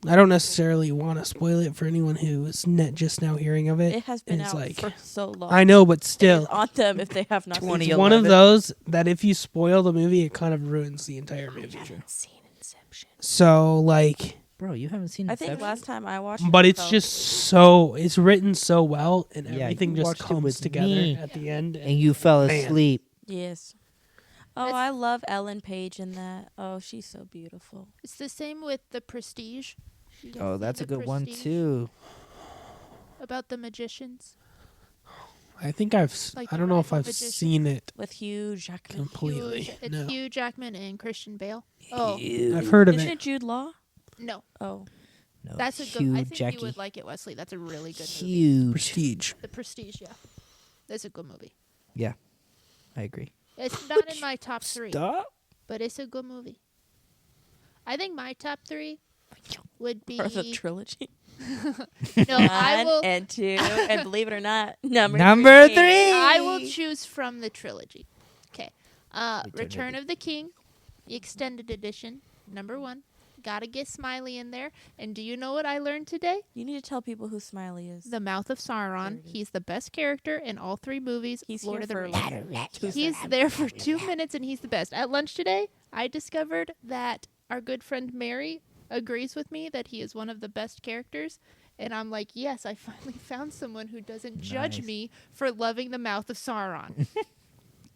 I don't necessarily want to spoil it for anyone who is just now hearing of it. It has been It's out like, for so long. I know, but It is still, on them if they have not seen it's it. one of those that if you spoil the movie, it kind of ruins the entire movie. Seen Inception. So like, Bro, you haven't seen I think Inception? last time I watched it, but I it's felt- just it's written so well, and Yeah, everything you just watched it comes with together me. at the end. And you fell Man. asleep. Yes. Oh, It's- I love Ellen Page in that. Oh, she's so beautiful. It's the same with The Prestige. You guys Oh, seen that's a The good one Prestige? too. About the magicians. I think I Like don't the know if rival I've magician. seen it With Hugh Jackman. completely. Hugh, it's No, Hugh Jackman and Christian Bale. Oh I've heard of Isn't it. it Jude Law? no, Oh. No, that's a good. Hugh I think Jackie. you would like it, Wesley. That's a really good movie. Huge. Prestige. The Prestige, yeah, that's a good movie. Yeah, I agree. It's not in my top 3, Stop. but it's a good movie. I think my top 3 would be Or the trilogy. no. I will. One and 2, and believe it or not, number Number 3. 3. I will choose from the trilogy. Okay. Return Return of of the King, the extended edition, number 1. Gotta get Smiley in there. And do you know what I learned today? You need to tell people who Smiley is. The Mouth of Sauron. There it is. He's the best character in all 3 movies. He's Lord here of the for Rings. like 2 He's seconds. there for 2 minutes and he's the best. At lunch today, I discovered that our good friend Mary agrees with me that he is one of the best characters. And I'm like, yes, I finally found someone who doesn't judge Nice. me for loving the Mouth of Sauron.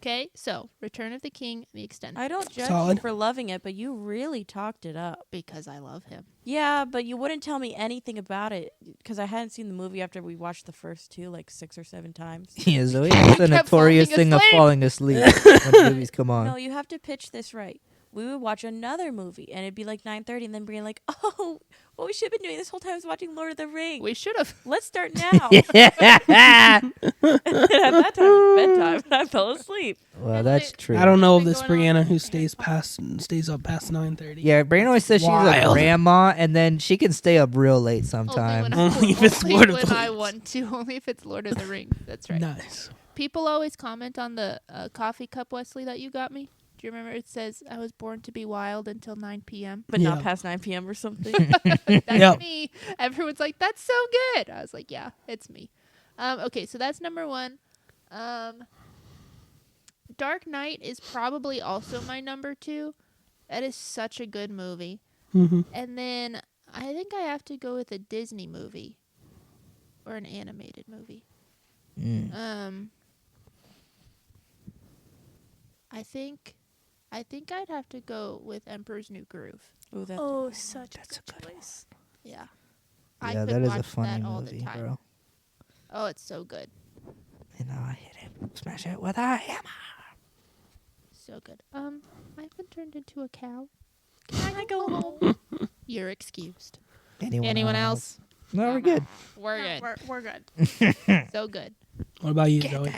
Okay, so Return of the King, the extended. I don't judge Solid. you for loving it, but you really talked it up. because I love him. Yeah, but you wouldn't tell me anything about it because I hadn't seen the movie after we watched the first 2 like 6 or 7 times. Yeah, Zoe has the kept notorious falling thing of asleep. falling asleep when movies come on. No, you have to pitch this right. We would watch another movie and it'd be like 9:30 and then being like, "Oh, what we should have been doing this whole time is watching Lord of the Rings. We should have. Let's start now." And at that time, it was bedtime, and I fell asleep. Well, that's true. I don't know of Been this going on Brianna who with stays up past 9:30. Yeah, Brain always says she's a Wild. grandma, and then she can stay up real late Only sometimes. when, Only if it's Lord of the I Rings. want to. Only if it's Lord of the Rings. That's right. Nice. People always comment on the coffee cup, Wesley, that you got me. Do you remember? It says, I was born to be wild until 9 p.m. But not Yeah. past 9 p.m. or something. That's Yep. me. Everyone's like, that's so good. I was like, yeah, it's me. Okay, so that's number 1. Dark Knight is probably also my number 2. That is such a good movie. Mm-hmm. And then I think I have to go with a Disney movie or an animated movie. Mm. I think I'd have to go with Emperor's New Groove. Ooh, that's Oh, such That's a a good good choice. Yeah. Yeah, could that is watch a funny that all the movie, time. bro. Oh, it's so good. And now I hit him. Smash it with a hammer. So good. I've been turned into a cow. Can I go home? You're excused. Anyone else? No, we're good. We're No, good. We're good. So good. What about you, Zoe?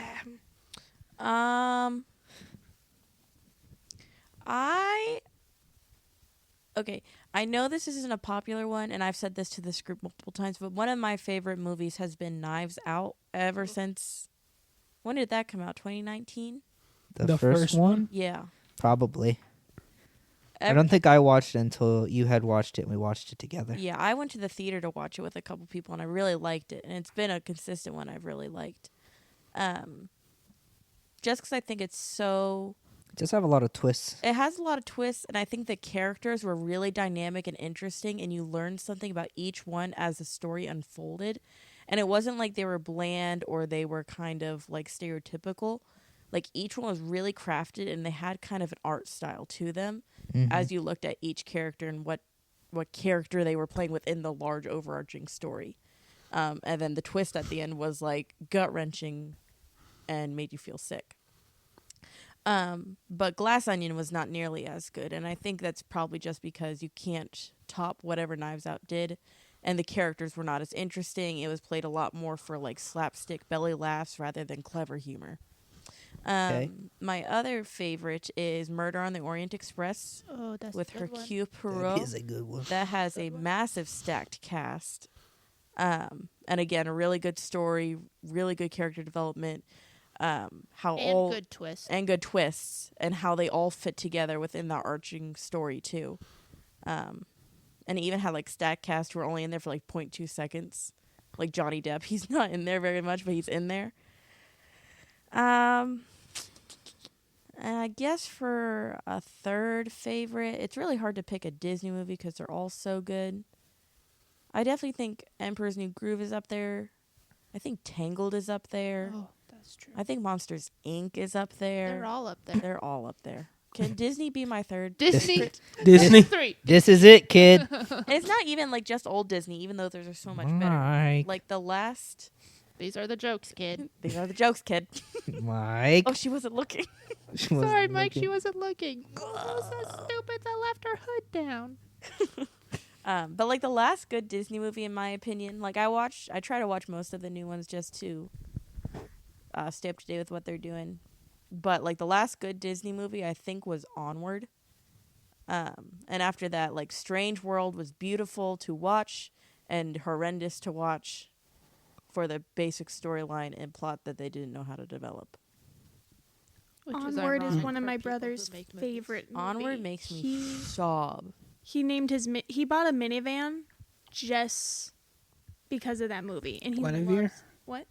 Okay, I know this isn't a popular one, and I've said this to this group multiple times, but one of my favorite movies has been Knives Out ever since. When did that come out? 2019? The first one? Yeah. Probably. I Ev- don't think I watched it until you had watched it and we watched it together. Yeah, I went to the theater to watch it with a couple people, and I really liked it, and it's been a consistent one I've really liked. Just because I think it's so... It does have a lot of twists. It has a lot of twists, and I think the characters were really dynamic and interesting, and you learned something about each one as the story unfolded. And it wasn't like they were bland or they were kind of like stereotypical. Like each one was really crafted, and they had kind of an art style to them as you looked at each character and what character they were playing within the large overarching story. And then the twist at the end was like gut-wrenching and made you feel sick. But Glass Onion was not nearly as good, and I think that's probably just because you can't top whatever Knives Out did, and the characters were not as interesting. It was played a lot more for like slapstick belly laughs rather than clever humor. Okay. My other favorite is Murder on the Orient Express Oh, that's with a good one. Hercule That Poirot. is a good one. That has a massive stacked cast. And again, a really good story, really good character development. How And all good twist. and good twists, and how they all fit together within the arching story too. And it even had like stat cast who were only in there for like 0.2 seconds. Like Johnny Depp, he's not in there very much, but he's in there. And I guess for a third favorite, it's really hard to pick a Disney movie because they're all so good. I definitely think Emperor's New Groove is up there. I think Tangled is up there. Oh, that's true. I think Monsters Inc. is up there. They're all up there. They're all up there. Can Disney be my third? Disney. Disney. 3. This is it, kid. And it's not even like just old Disney, even though those are so much better. Mike. Like the last. These are the jokes, kid. These are the jokes, kid. Mike. Oh, she wasn't looking. She wasn't Sorry, Mike, looking. she wasn't looking. Oh, so stupid. They left her hood down. But like the last good Disney movie, in my opinion, like I try to watch most of the new ones just to stay up to date with what they're doing. But like the last good Disney movie, I think, was Onward. And after that, like Strange World was beautiful to watch and horrendous to watch for the basic storyline and plot that they didn't know how to develop. Which Onward is ironic one of for my people who brother's make movies. favorite movies. Onward makes me He, sob. he named his he bought a minivan just because of that movie, and he Guinevere? loves what?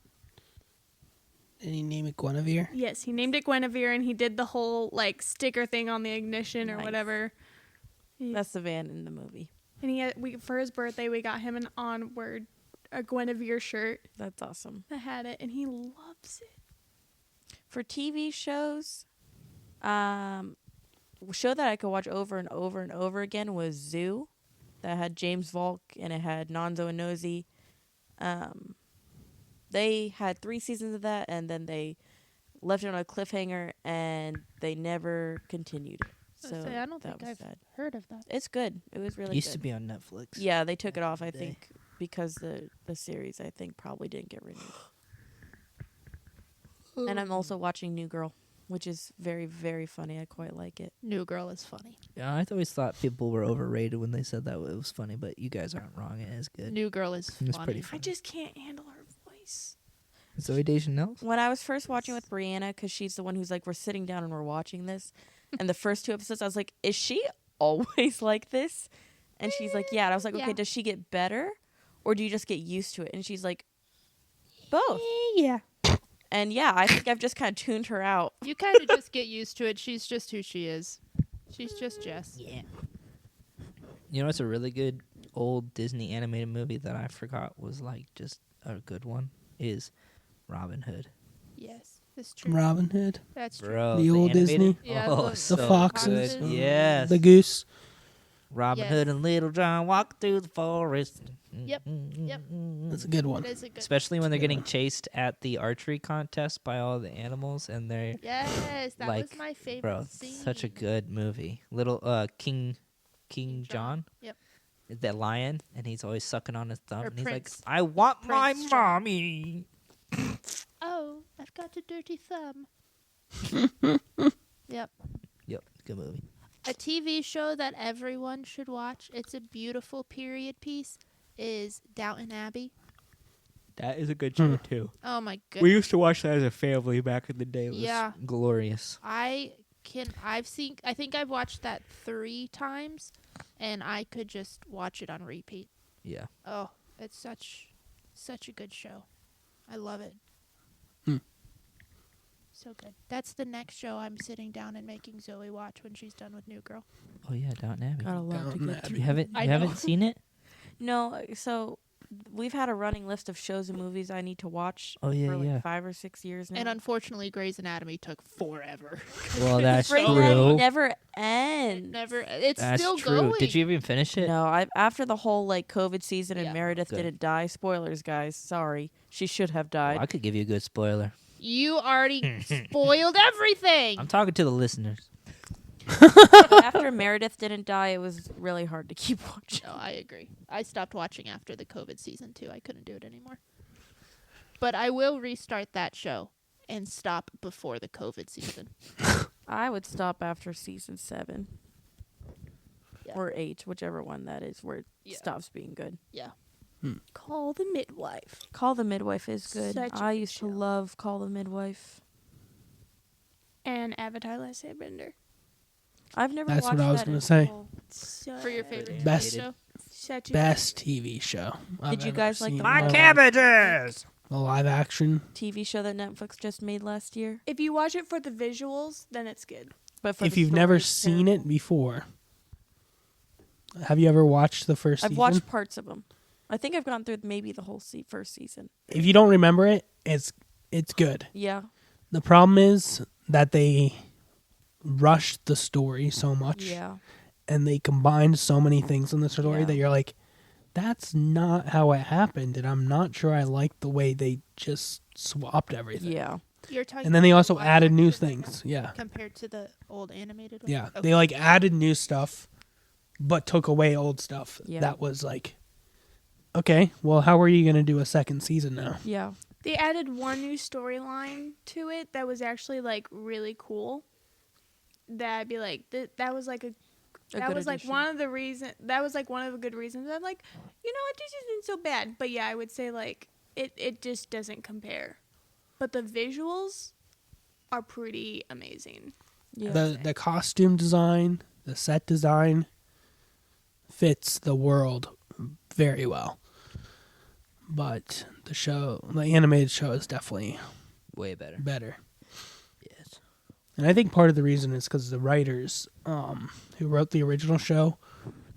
Did he name it Guinevere? Yes, he named it Guinevere, and he did the whole like sticker thing on the ignition or Nice. whatever. That's the van in the movie. And for his birthday we got him an Onward, a Guinevere shirt That's awesome. that had it, and he loves it. For TV shows, a show that I could watch over and over and over again was Zoo, that had James Volk and it had Nonzo and Nosy. They had 3 seasons of that, and then they left it on a cliffhanger, and they never continued. So I don't that think was I've sad. heard of that. It's good. It was really Used good. to be on Netflix. Yeah, they took it off. I Day. think because the series I think probably didn't get renewed. And I'm also watching New Girl, which is very, very funny. I quite like it. New Girl is funny. Yeah, I always thought people were overrated when they said that it was funny, but you guys aren't wrong. It is good. New Girl is funny. It's pretty I funny. just can't handle her voice. Zoe Deschanel? When I was first watching with Brianna, because she's the one who's like, we're sitting down and we're watching this, and the first 2 episodes, I was like, is she always like this? And she's like, yeah. And I was like, okay, Yeah. does she get better, or do you just get used to it? And she's like, both. Yeah. And yeah, I think I've just kind of tuned her out. You kind of just get used to it. She's just who she is. She's just Jess. Yeah. You know what's a really good old Disney animated movie that I forgot was like just a good one? Is Robin Hood. Yes, that's true. Robin Hood, That's true. Bro, The old animated- Disney? Yeah, oh, the so foxes. good. Yes. the goose. Robin Yes. Hood and Little John walk through the forest. Yep, yep. That's a good one. It is a good. Especially when they're getting chased at the archery contest by all the animals, and they're Yes, that like, was my favorite bro, scene. such a good movie. Little King King John. Yep. that lion, and he's always sucking on his thumb, Or and he's Prince. like, "I want my Prince John. mommy." Oh, I've got a dirty thumb. Yep. Yep, good movie. A TV show that everyone should watch. It's a beautiful period piece. Is Downton Abbey. That is a good show too. Oh my We goodness. used to watch that as a family back in the day. It was Yeah. glorious. I think I've watched that 3 times, and I could just watch it on repeat. Yeah. Oh, it's such a good show. I love it. So good. That's the next show I'm sitting down and making Zoe watch when she's done with New Girl. Oh yeah, Downton Abbey. Got a lot to Downton get Abbey. through. You haven't I you know. haven't seen it? No, so we've had a running list of shows and movies I need to watch Oh yeah, for like yeah. 5 or 6 years now. And unfortunately, Grey's Anatomy took forever. Well, that's Grey's Anatomy true. never It ends. never. It's That's still true. going. Did you even finish it? No, after the whole like COVID season and Yeah. Meredith Good. didn't die. Spoilers, guys. Sorry, she should have died. Well, I could give you a good spoiler. You already spoiled everything. I'm talking to the listeners. After Meredith didn't die, it was really hard to keep watching. No, I agree. I stopped watching after the COVID season too. I couldn't do it anymore. But I will restart that show and stop before the COVID season. I would stop after season 7 Yeah. or 8, whichever one that is, where it Yeah. stops being good. Yeah. Call the Midwife. Call the Midwife is good. Such a I good used show. to love Call the Midwife. And Avatar: Last Airbender. I've never That's watched what I was that gonna in say. full. For your favorite Best- TV show? Such a Best TV show. Did you guys like the cabbages? The live action? TV show that Netflix just made last year? If you watch it for the visuals, then it's good. But for If the you've never story, it's seen terrible. it before, have you ever watched the first I've season? watched parts of them. I think I've gone through maybe the whole first season. If you don't remember it, it's good. Yeah. The problem is that they rushed the story so much, Yeah. and they combined so many things in the story Yeah. that you're like, that's not how it happened, and I'm not sure I like the way they just swapped everything. Yeah. You're talking. And then they about also live added new action things. Yeah. compared to the old animated one. Yeah. Okay. They like added new stuff, but took away old stuff. Yeah. That was like, okay, well, how are you going to do a second season now? Yeah. They added one new storyline to it that was actually like really cool. That'd be like that was like that good was like addition. one of the good reasons. I'm like, you know what, this isn't so bad. But yeah, I would say like it just doesn't compare. But the visuals are pretty amazing. Yeah. The costume design, the set design fits the world very well. But the animated show is definitely Way better. better. Yes. And I think part of the reason is because the writers who wrote the original show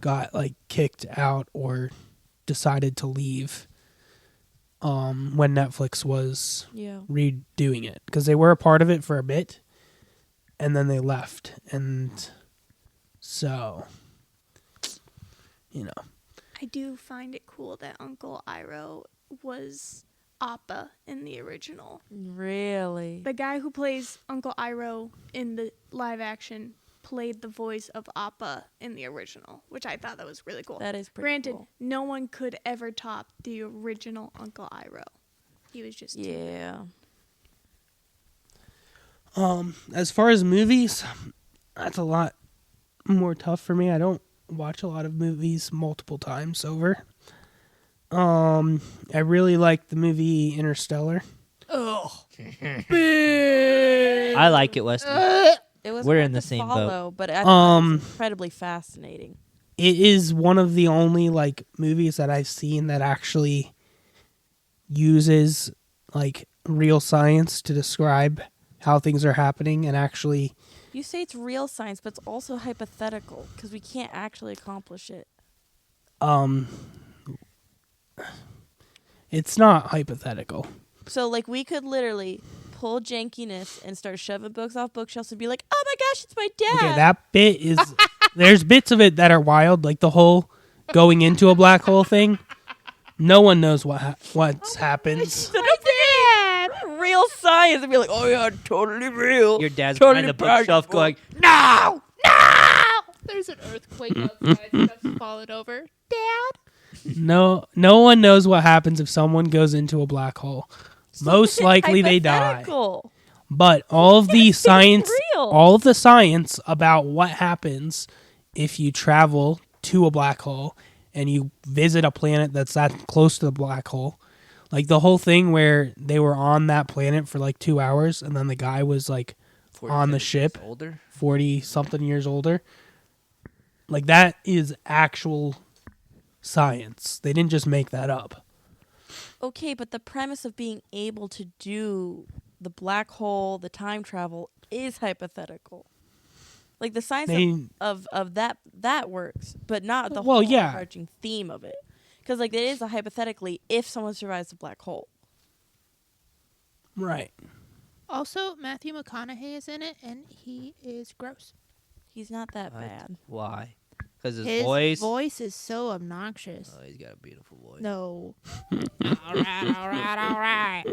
got like kicked out or decided to leave when Netflix was Yeah. redoing it, because they were a part of it for a bit and then they left. And so, I do find it cool that Uncle Iroh was Appa in the original. Really? The guy who plays Uncle Iroh in the live action played the voice of Appa in the original, which I thought that was really cool. That is pretty Granted, cool. no one could ever top the original Uncle Iroh. He was just too good. Yeah. as far as movies, that's a lot more tough for me. I don't watch a lot of movies multiple times over. I really like the movie Interstellar. I like it, Wesley. It was We're hard in the to same boat. follow, but I thought it was incredibly fascinating. It is one of the only like movies that I've seen that actually uses like real science to describe how things are happening and actually You say it's real science, but it's also hypothetical because we can't actually accomplish it. it's not hypothetical. So, like, we could literally pull jankiness and start shoving books off bookshelves and be like, "Oh my gosh, it's my dad!" Okay, that bit is there's bits of it that are wild, like the whole going into a black hole thing. No one knows what's happens. So my dad, real science, and be like, "Oh yeah, totally real." Your dad's Totally behind the practical. bookshelf going, "No, no!" There's an earthquake outside. Stuff's falling over. Dad. No one knows what happens if someone goes into a black hole. Most likely they die. Hypothetical. But all of the science, real. all of the science about what happens if you travel to a black hole and you visit a planet that's that close to the black hole, like the whole thing where they were on that planet for like 2 hours and then the guy was like on the 47 ship, years older. 40 something years older. Like that is actual science. They didn't just make that up. Okay, but the premise of being able to do the black hole, the time travel, is hypothetical. Like the science They- of that works, but not the Well, whole yeah. overarching theme of it. Because like it is a hypothetically if someone survives the black hole. Right. Also, Matthew McConaughey is in it, and he is gross. He's not that What? bad. Why? Because his, His voice. voice is so obnoxious. Oh, he's got a beautiful voice. No. All right.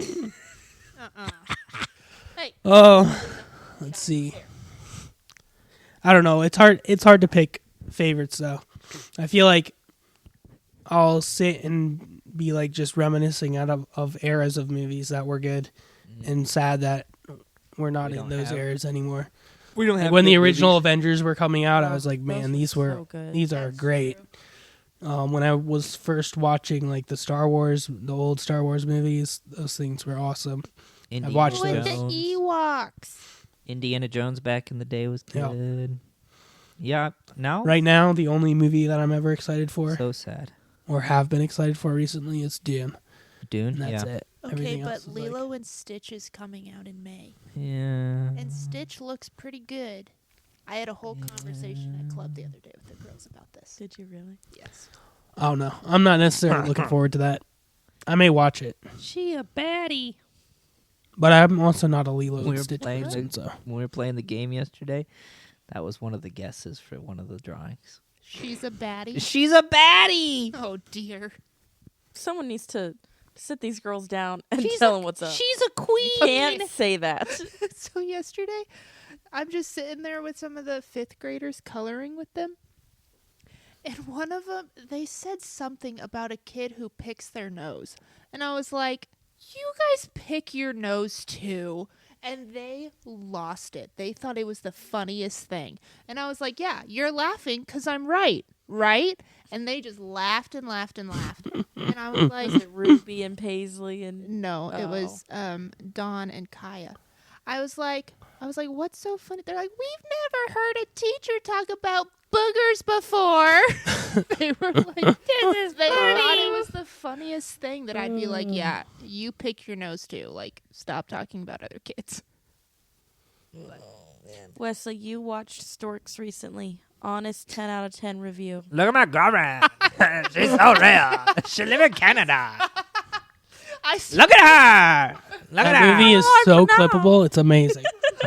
Hey. Oh, let's see. I don't know. It's hard to pick favorites though. I feel like I'll sit and be like just reminiscing out of eras of movies that were good and sad that we're not We in don't those have- eras anymore. We don't Like when the original Avengers were coming out, I was like, man, Those these were were so good. these are That's great. true. When I was first watching like the Star Wars, the old Star Wars movies, those things were awesome. Indiana watched With those. the Ewoks. Indiana Jones back in the day was Yeah. good. Yeah. Now. Right now, the only movie that I'm ever excited for So sad. or have been excited for recently is Dune. Dune. And that's yeah. it. Okay, Everything but else is Lilo and Stitch is coming out in May. Yeah. And Stitch looks pretty good. I had a whole conversation at club the other day with the girls about this. Did you really? Yes. Oh no, I'm not necessarily looking forward to that. I may watch it, She a baddie. but I'm also not a Lilo We and were Stitch playing person. So When we were playing the game yesterday, that was one of the guesses for one of the drawings. She's a baddie. She's a baddie. Oh dear. Someone needs to sit these girls down and She's tell a- them what's up. She's a queen. Can't say that. So yesterday, I'm just sitting there with some of the 5th graders coloring with them. And one of them, they said something about a kid who picks their nose. And I was like, you guys pick your nose too. And they lost it. They thought it was the funniest thing. And I was like, yeah, you're laughing because I'm right, right? And they just laughed and laughed and laughed. And I was like, Is it Ruby and Paisley and no, it Oh. was Dawn and Kaya. I was like, what's so funny? They're like, we've never heard a teacher talk about boogers before. They were like, this is they thought it was the funniest thing that I'd be like, yeah, you pick your nose too. Like, stop talking about other kids. Wesley, you watched Storks recently. Honest 10 out of 10 review. Look at my girlfriend. She's so real. She live in Canada. I, s- Look at her. Look at that her. movie is so clippable. It's amazing.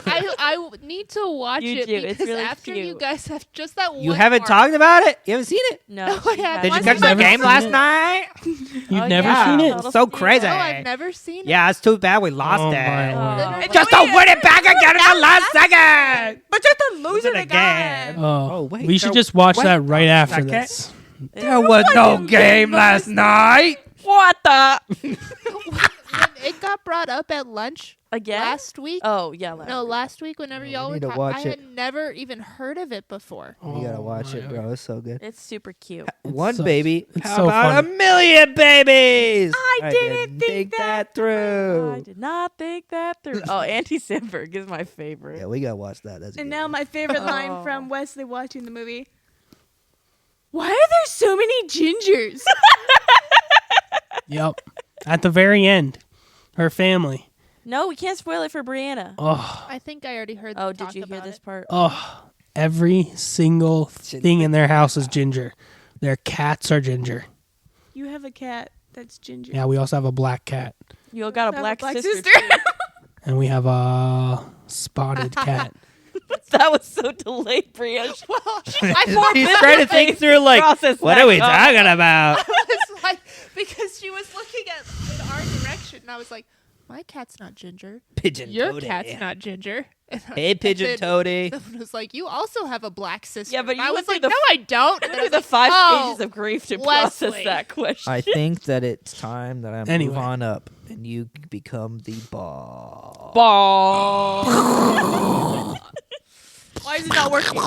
I need to watch You it do. It's because really after you cute. guys have just that one You haven't part- talked about it? You haven't seen it? No, No, she I haven't. Did you Why's catch it that never game seen last it? night? You've Oh, never yeah. seen it? Total So Steve. crazy. No, I've never seen it. Yeah, it's too bad we lost Oh, it. my Oh. Lord. Just to win it back again in the last second. But just to lose Lose it it again. again. Oh, Oh, wait, we should so- just watch wait that right a after second. this. There was no game last night. What the? When it got brought up at lunch Again? last week. Oh, yeah. Last No, week. last week whenever Yeah, we y'all were need to talking, watch I it. had never even heard of it before. You gotta watch my it, God. bro. It's so good. It's super cute. One so- baby. it's How so about funny. a million babies? I didn't think that I through. did not think that through. Oh, Andy Samberg is my favorite. Yeah, we gotta watch that. That's a And good now one. my favorite Oh. line from Wesley watching the movie. Why are there so many gingers? Yep. At the very end, her family. No, we can't spoil it for Brianna. Oh, I think I already heard. Oh, them did talk you hear about this it. part? oh. Every single thing in their house is ginger. Their cats are ginger. You have a cat that's ginger. Yeah, we also have a black cat. You all got a I have black, a black sister. sister. too. And we have a spotted cat. That was so delayed, Brianna. He's trying to think through, like, Process what that are we comment. talking about? It's like because she was looking at in our direction, and I was like, "My cat's not ginger. Pigeon. Your totem. cat's not ginger." Hey, Pigeon Toady. Someone was like, "You also have a black sister." Yeah, but And you I went was through like, the "No, I don't." And then I was the like, 5 "Oh, stages of grief to process Wesley. that question. I think that it's time that I move Anyway. on up and you become the boss. Ball. Why is it not working?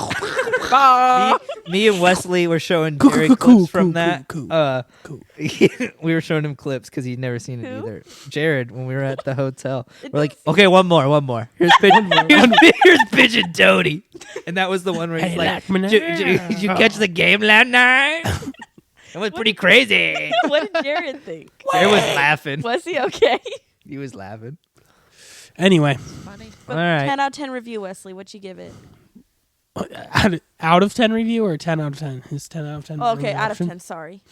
Me and Wesley were showing Cool, Jerry cool, clips cool, from cool, that. cool, Cool. cool. We were showing him clips because he'd never seen it Who? either. Jared, when we were at the hotel, It we're like, does- okay, one more. Here's Pigeon, here's Pigeon Toady, and that was the one where he's Hey, like, like me now. did you catch the game last night? It was pretty crazy. What did Jared think? Jared was laughing. Was he okay? He was laughing. Anyway, funny." All right. 10 out of 10 review, Wesley. What'd you give it? out of 10 review or 10 out of 10? Is 10 out of 10? Oh, okay, really out of option? 10. Sorry.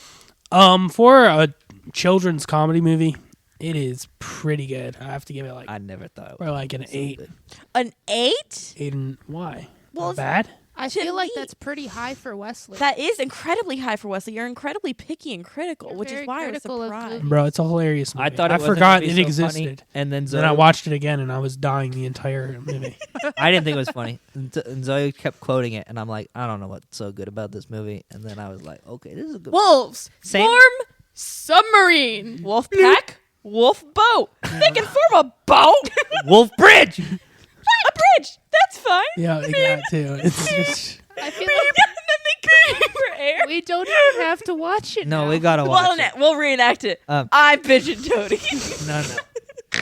For a children's comedy movie, it is pretty good. I have to give it like I never thought. or like an so 8. good. An 8? 8 and why? Well, Not bad? I To feel like me- that's pretty high for Wesley. That is incredibly high for Wesley. You're incredibly picky and critical, You're which is very why I was critical of surprised. movies. Bro, it's a hilarious movie. I thought it I wasn't forgot gonna it be so funny, existed. and then Then I watched it again and I was dying the entire movie. I didn't think it was funny. And Zoe kept quoting it, and I'm like, I don't know what's so good about this movie. And then I was like, okay, this is a good. Wolves Same- form submarine. Wolf pack, wolf boat. They can form a boat, Wolf Bridge. a bridge. That's fine. Yeah, that too. It's just I feel and like then they crash for air. we don't even have to watch it. No, now. we gotta watch it. We'll reenact it. Um, I'm Pigeon Toady. No.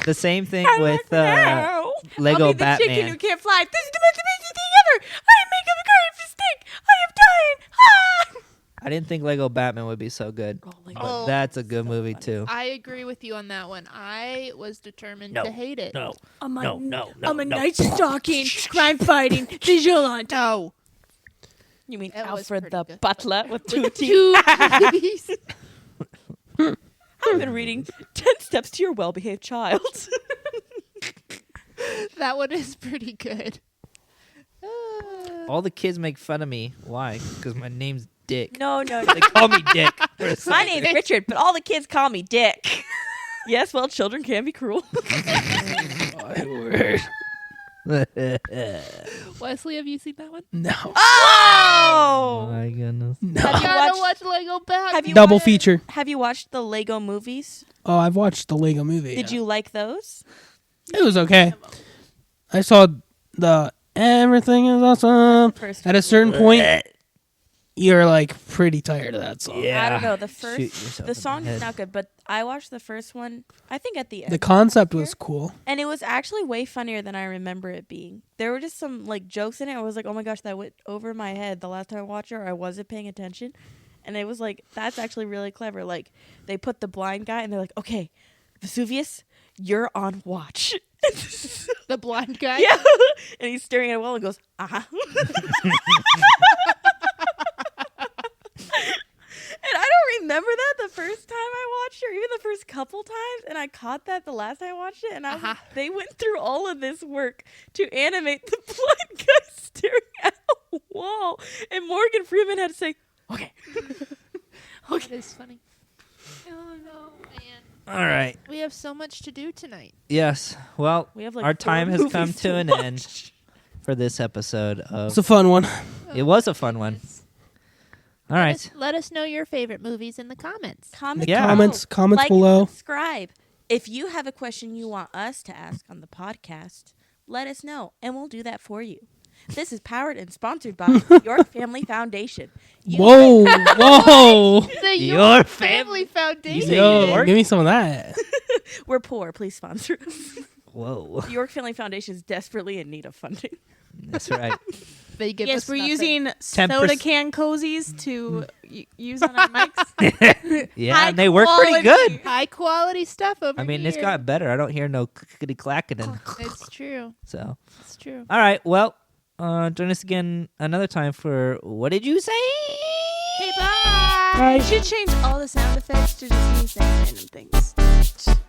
The same thing I with like now. Lego I'll be the chicken Batman. who can't fly. This is the most amazing thing ever. I make a great mistake. I am dying. Ah! I didn't think Lego Batman would be so good, Oh my but God. that's a good So movie funny. too. I agree with you on that one. I was determined No, to hate it. I'm a, no, I'm a night stalking, crime fighting vigilante. No. You mean It was Alfred pretty the good. butler with 2 teeth? Two teeth. I've been reading 10 Steps to Your Well-Behaved Child. That one is pretty good. All the kids make fun of me. Why? Because my name's Dick. No. They call me Dick. My name's Richard, but all the kids call me Dick. Yes, well, children can be cruel. Wesley, have you seen that one? no. Oh! My goodness. No. Have you Gotta watched- watch Lego Batman. Have you Double watched- feature. Have you watched the Lego movies? Oh, I've watched the Lego movie. Did you like those? It was okay. I saw the everything is awesome. First At a certain point, you're like pretty tired of that song. Yeah. I don't know. The Shoot yourself first, in the the song head. is not good, but I watched the first one. I think at the end, The concept was cool. and it was actually way funnier than I remember it being. There were just some like jokes in it. I was like, oh my gosh, that went over my head the last time I watched it, or I wasn't paying attention. And it was like, that's actually really clever. Like they put the blind guy, and they're like, okay, Vesuvius, you're on watch. The blind guy? Yeah, and he's staring at a wall and goes, uh-huh. And I don't remember that the first time I watched it, or even the first couple times, and I caught that the last time I watched it, and I was like, they went through all of this work to animate the blind guy staring at a wall, and Morgan Freeman had to say, okay. That is funny. Oh, no, man. All right. We have so much to do tonight. Yes. Well, We have like our 4 time has come movies to an watch. end for this episode of. It's a fun one. It was a fun one. All right. Let us know your favorite movies in the comments. Comment Yeah. below. Comments Like below. and subscribe. If you have a question you want us to ask on the podcast, let us know, and we'll do that for you. This is powered and sponsored by York Family Foundation. You- Whoa, whoa. The Your York Family- Family Foundation. say Yo, York? give me some of that. We're poor. Please sponsor us. Whoa. The York Family Foundation is desperately in need of funding. That's right. They give Yes, us we're nothing. using 10%. soda can cozies to use on our mics. Yeah, High and they work pretty quality. good. high quality stuff over I mean, here. it's got better. I don't hear no clickety clacking. It's true. So, It's true. all right. Well, join us again another time for What Did You Say? Hey, bye. You should change all the sound effects to just me saying random things.